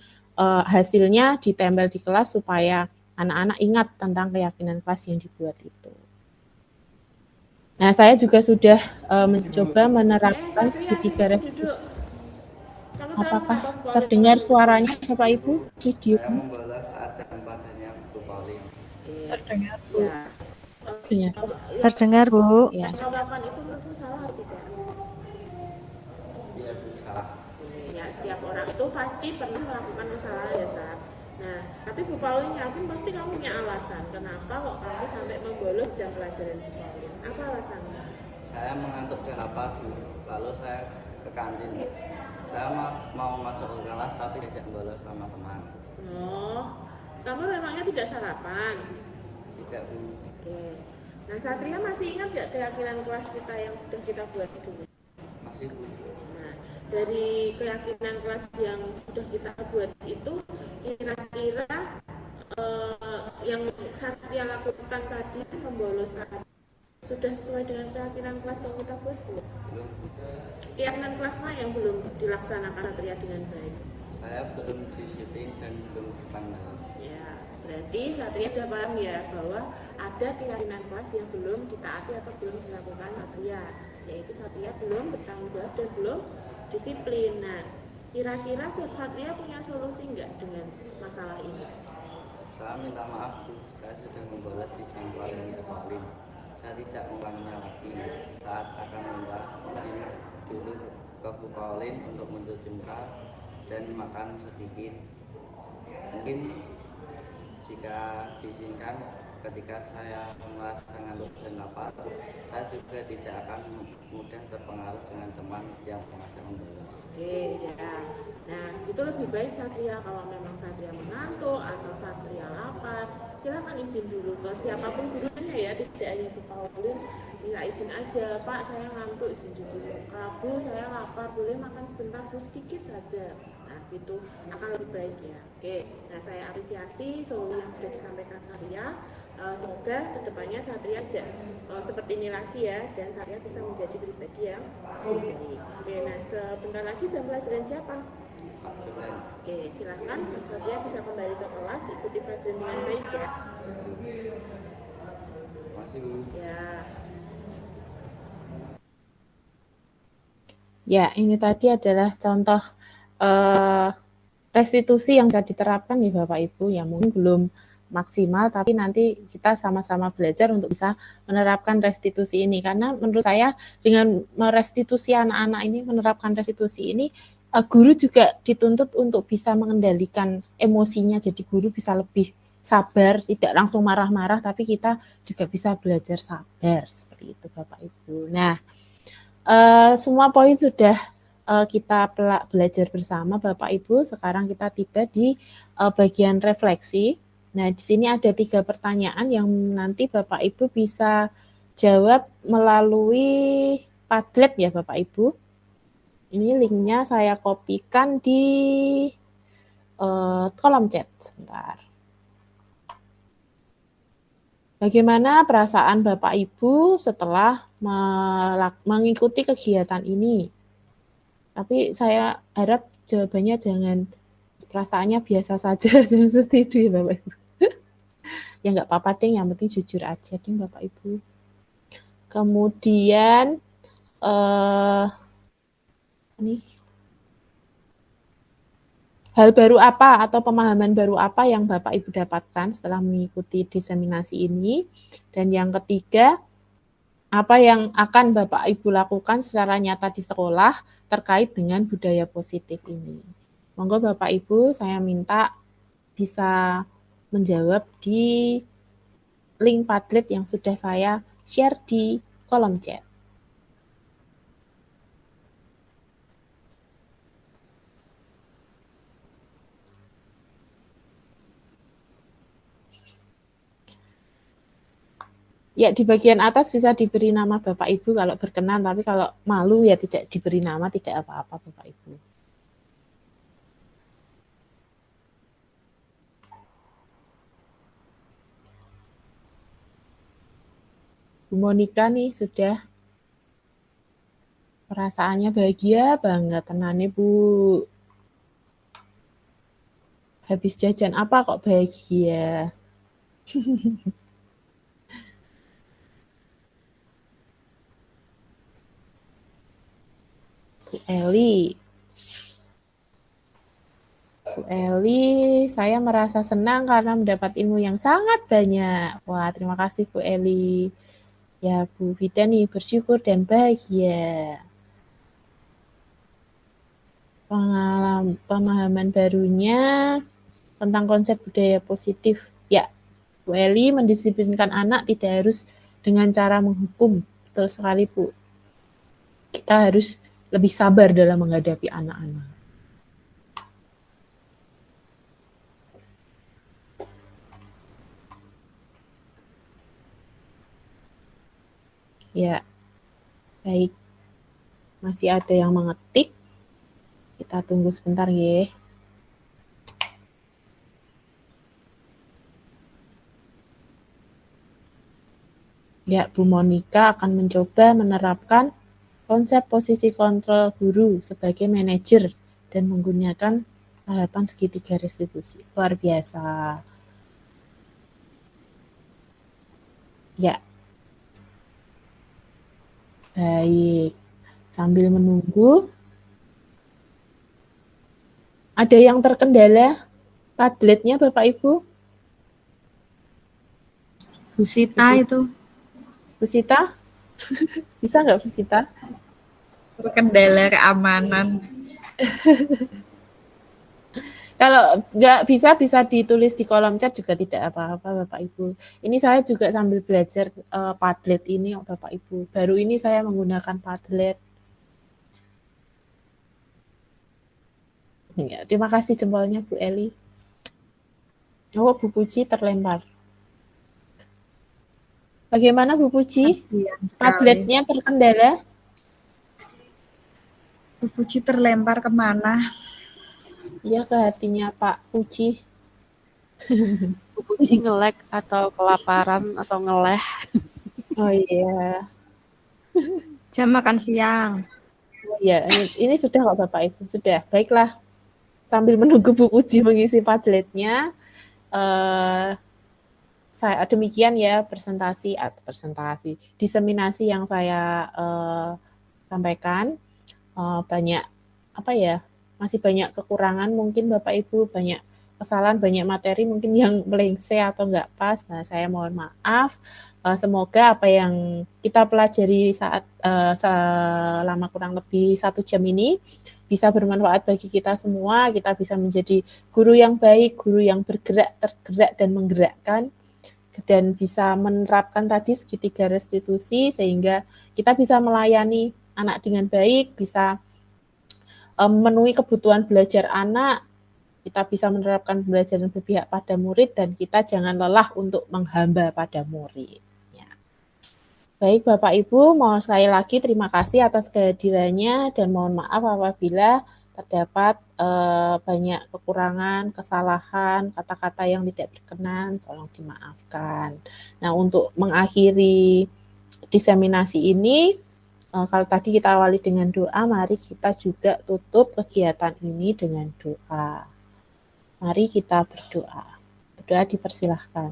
hasilnya ditempel di kelas supaya anak-anak ingat tentang keyakinan kelas yang dibuat itu. Nah, saya juga sudah mencoba menerapkan segitiga restitusi. Apakah terdengar suaranya Bapak Ibu? Video? Saya membalas ajakan bahasanya Bu Pauline. Terdengar, Bu. Ya. Terdengar, Bu. Ya. Jawaban itu menurutmu salah atau tidak? Iya, Bu, salah. Ya, setiap orang itu pasti pernah melakukan kesalahan ya, Sat. Nah, tapi Bu Pauline yakin pasti kamu punya alasan. Kenapa kok kamu sampai membolos jam pelajaran Bu Pauline? Apa alasannya? Saya mengantuk dan pagi, lalu saya ke kantin. Saya mau masuk ke kelas tapi diajak bolos sama teman. Oh, kamu memangnya tidak sarapan? Tidak, Bu. Oke. Nah, Satria masih ingat nggak keyakinan kelas kita yang sudah kita buat dulu? Masih, Bu. Nah, dari keyakinan kelas yang sudah kita buat itu, kira-kira yang Satria lakukan tadi membolos tadi sudah sesuai dengan keyakinan kelas yang kita buat? Belum. Keyakinan kelas mana yang belum dilaksanakan Satria dengan baik? Saya belum disiplin dan belum bertanggung. Ya, berarti Satria sudah paham ya bahwa ada keyakinan kelas yang belum ditaati atau belum dilakukan Satria, yaitu Satria belum bertanggung jawab dan belum disiplin. Nah, kira-kira Satria punya solusi nggak dengan masalah ini? Saya minta maaf, Bu. Saya sudah membolos di jam yang terpaling. Saya tidak mengulanginya lagi. Saat akan minta izin dulu ke Bu Pauline untuk mencuci muka dan makan sedikit. Mungkin jika diizinkan, ketika saya merasa ngantuk dan lapar, saya juga tidak akan mudah terpengaruh dengan teman yang mengajak membolos. Oke, ya. Nah, itu lebih baik Satria kalau memang Satria mengantuk atau Satria lapar, silakan izin dulu ke siapapun gurunya ya, tidak hanya Bu Pauline, minta izin aja, Pak saya ngantuk, izin cuci muka, Bu saya lapar, boleh makan sebentar Bu, sedikit saja. Nah, itu akan lebih baik ya. Oke, nah saya apresiasi solusi yang sudah disampaikan Satria. Semoga kedepannya Satria tidak seperti ini lagi ya, dan Satria bisa menjadi pribadi yang baik. Oke, nah sebentar lagi jam pelajaran siapa? Oke, silakan Satria bisa kembali ke kelas, ikuti pelajaran dengan baik ya. Terima kasih, Bu. Ya. Ya, ini tadi adalah contoh restitusi yang bisa diterapkan ya Bapak Ibu, yang mungkin belum maksimal, tapi nanti kita sama-sama belajar untuk bisa menerapkan restitusi ini. Karena menurut saya dengan merestitusi anak-anak ini, menerapkan restitusi ini, guru juga dituntut untuk bisa mengendalikan emosinya, jadi guru bisa lebih sabar, tidak langsung marah-marah, tapi kita juga bisa belajar sabar, seperti itu Bapak Ibu. Nah, semua poin sudah kita belajar bersama Bapak Ibu. Sekarang kita tiba di bagian refleksi. Nah, di sini ada 3 pertanyaan yang nanti Bapak Ibu bisa jawab melalui Padlet ya Bapak Ibu. Ini linknya saya kopikan di kolom chat. Sebentar. Bagaimana perasaan Bapak Ibu setelah mengikuti kegiatan ini? Tapi saya harap jawabannya jangan perasaannya biasa saja, jangan setuju ya Bapak Ibu. Ya nggak apa-apa deh, yang penting jujur aja deh Bapak Ibu. Kemudian hal baru apa atau pemahaman baru apa yang Bapak Ibu dapatkan setelah mengikuti diseminasi ini? Dan yang ketiga, apa yang akan Bapak Ibu lakukan secara nyata di sekolah terkait dengan budaya positif ini? Monggo Bapak Ibu, saya minta bisa menjawab di link Padlet yang sudah saya share di kolom chat. Ya, di bagian atas bisa diberi nama Bapak Ibu kalau berkenan, tapi kalau malu ya tidak diberi nama, tidak apa-apa Bapak Ibu. Bu Monika nih sudah perasaannya bahagia banget, tenane Bu. Habis jajan apa kok bahagia? Bu Eli, saya merasa senang karena mendapat ilmu yang sangat banyak. Wah, terima kasih Bu Eli. Ya, Bu Vida nih bersyukur dan bahagia. Pemahaman barunya tentang konsep budaya positif. Ya, Bu Eli, mendisiplinkan anak tidak harus dengan cara menghukum. Betul sekali, Bu. Kita harus lebih sabar dalam menghadapi anak-anak. Ya, baik. Masih ada yang mengetik. Kita tunggu sebentar ya. Ya, Bu Monika akan mencoba menerapkan konsep posisi kontrol guru sebagai manajer dan menggunakan tahapan segitiga restitusi. Luar biasa. Ya. Baik. Sambil menunggu, ada yang terkendala Padletnya Bapak Ibu? Bu Sita itu. Bu Sita? Bisa nggak Bu Sita? Terkendala keamanan. Kalau nggak bisa ditulis di kolom chat juga tidak apa-apa Bapak Ibu. Ini saya juga sambil belajar Padlet ini Bapak Ibu. Baru ini saya menggunakan Padlet. Ya, terima kasih jempolnya Bu Eli. Oh, Bu Puji terlempar. Bagaimana Bu Puji? Padletnya terkendala? Bu Puji terlempar kemana? Iya, ke hatinya Pak Puji. Bu Puji nge-lag atau kelaparan atau ngeleh. Oh iya. Jam makan siang. Oh iya, ini sudah kok Bapak Ibu, sudah. Baiklah. Sambil menunggu Bu Puji mengisi Padletnya, saya demikian ya presentasi diseminasi yang saya sampaikan. Banyak masih banyak kekurangan mungkin Bapak Ibu, banyak kesalahan, banyak materi mungkin yang melenceng atau enggak pas. Nah, saya mohon maaf. Semoga apa yang kita pelajari selama kurang lebih 1 jam ini bisa bermanfaat bagi kita semua. Kita bisa menjadi guru yang baik, guru yang bergerak, tergerak, dan menggerakkan, dan bisa menerapkan tadi segitiga restitusi sehingga kita bisa melayani anak dengan baik, bisa memenuhi kebutuhan belajar anak, kita bisa menerapkan pembelajaran berpihak pada murid, dan kita jangan lelah untuk menghamba pada murid. Ya. Baik Bapak Ibu, mau sekali lagi terima kasih atas kehadirannya dan mohon maaf apabila terdapat banyak kekurangan, kesalahan, kata-kata yang tidak berkenan, tolong dimaafkan. Nah, untuk mengakhiri diseminasi ini, kalau tadi kita awali dengan doa, mari kita juga tutup kegiatan ini dengan doa. Mari kita berdoa. Berdoa dipersilahkan.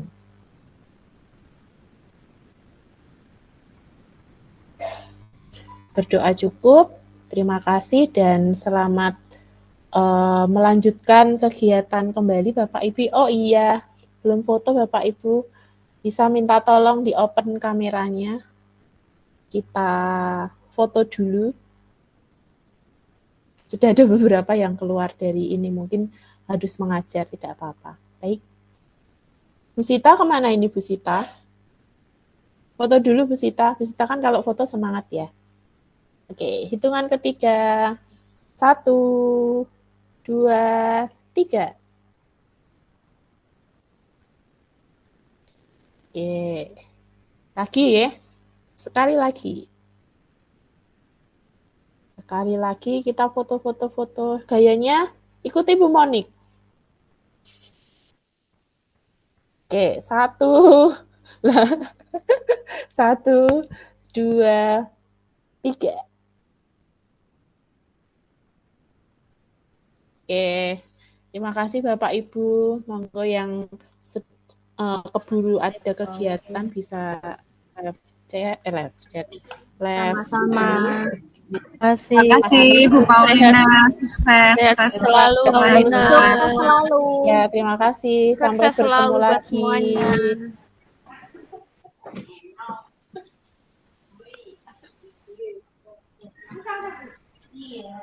Berdoa cukup. Terima kasih dan selamat melanjutkan kegiatan kembali Bapak Ibu. Oh iya, belum foto Bapak Ibu. Bisa minta tolong di open kameranya. Kita foto dulu. Sudah ada beberapa yang keluar dari ini, mungkin harus mengajar, tidak apa-apa. Baik. Bu Sita kemana ini Bu Sita? Foto dulu Bu Sita. Bu Sita kan kalau foto semangat ya. Oke, hitungan ketiga. 1, 2, 3. Oke. Lagi ya. Sekali lagi. Sekali lagi kita foto-foto-foto. Gayanya ikuti Bu Monik. Oke, 1, 1, 2, 3. Oke, terima kasih Bapak Ibu. Monggo yang keburu ada kegiatan bisa live chat. Sama-sama. Terima kasih Bu Paulina, sukses. Sehat selalu, Paulina. Ya, terima kasih. Sampai Sukses selalu bertemu buat lagi. semuanya. Iya.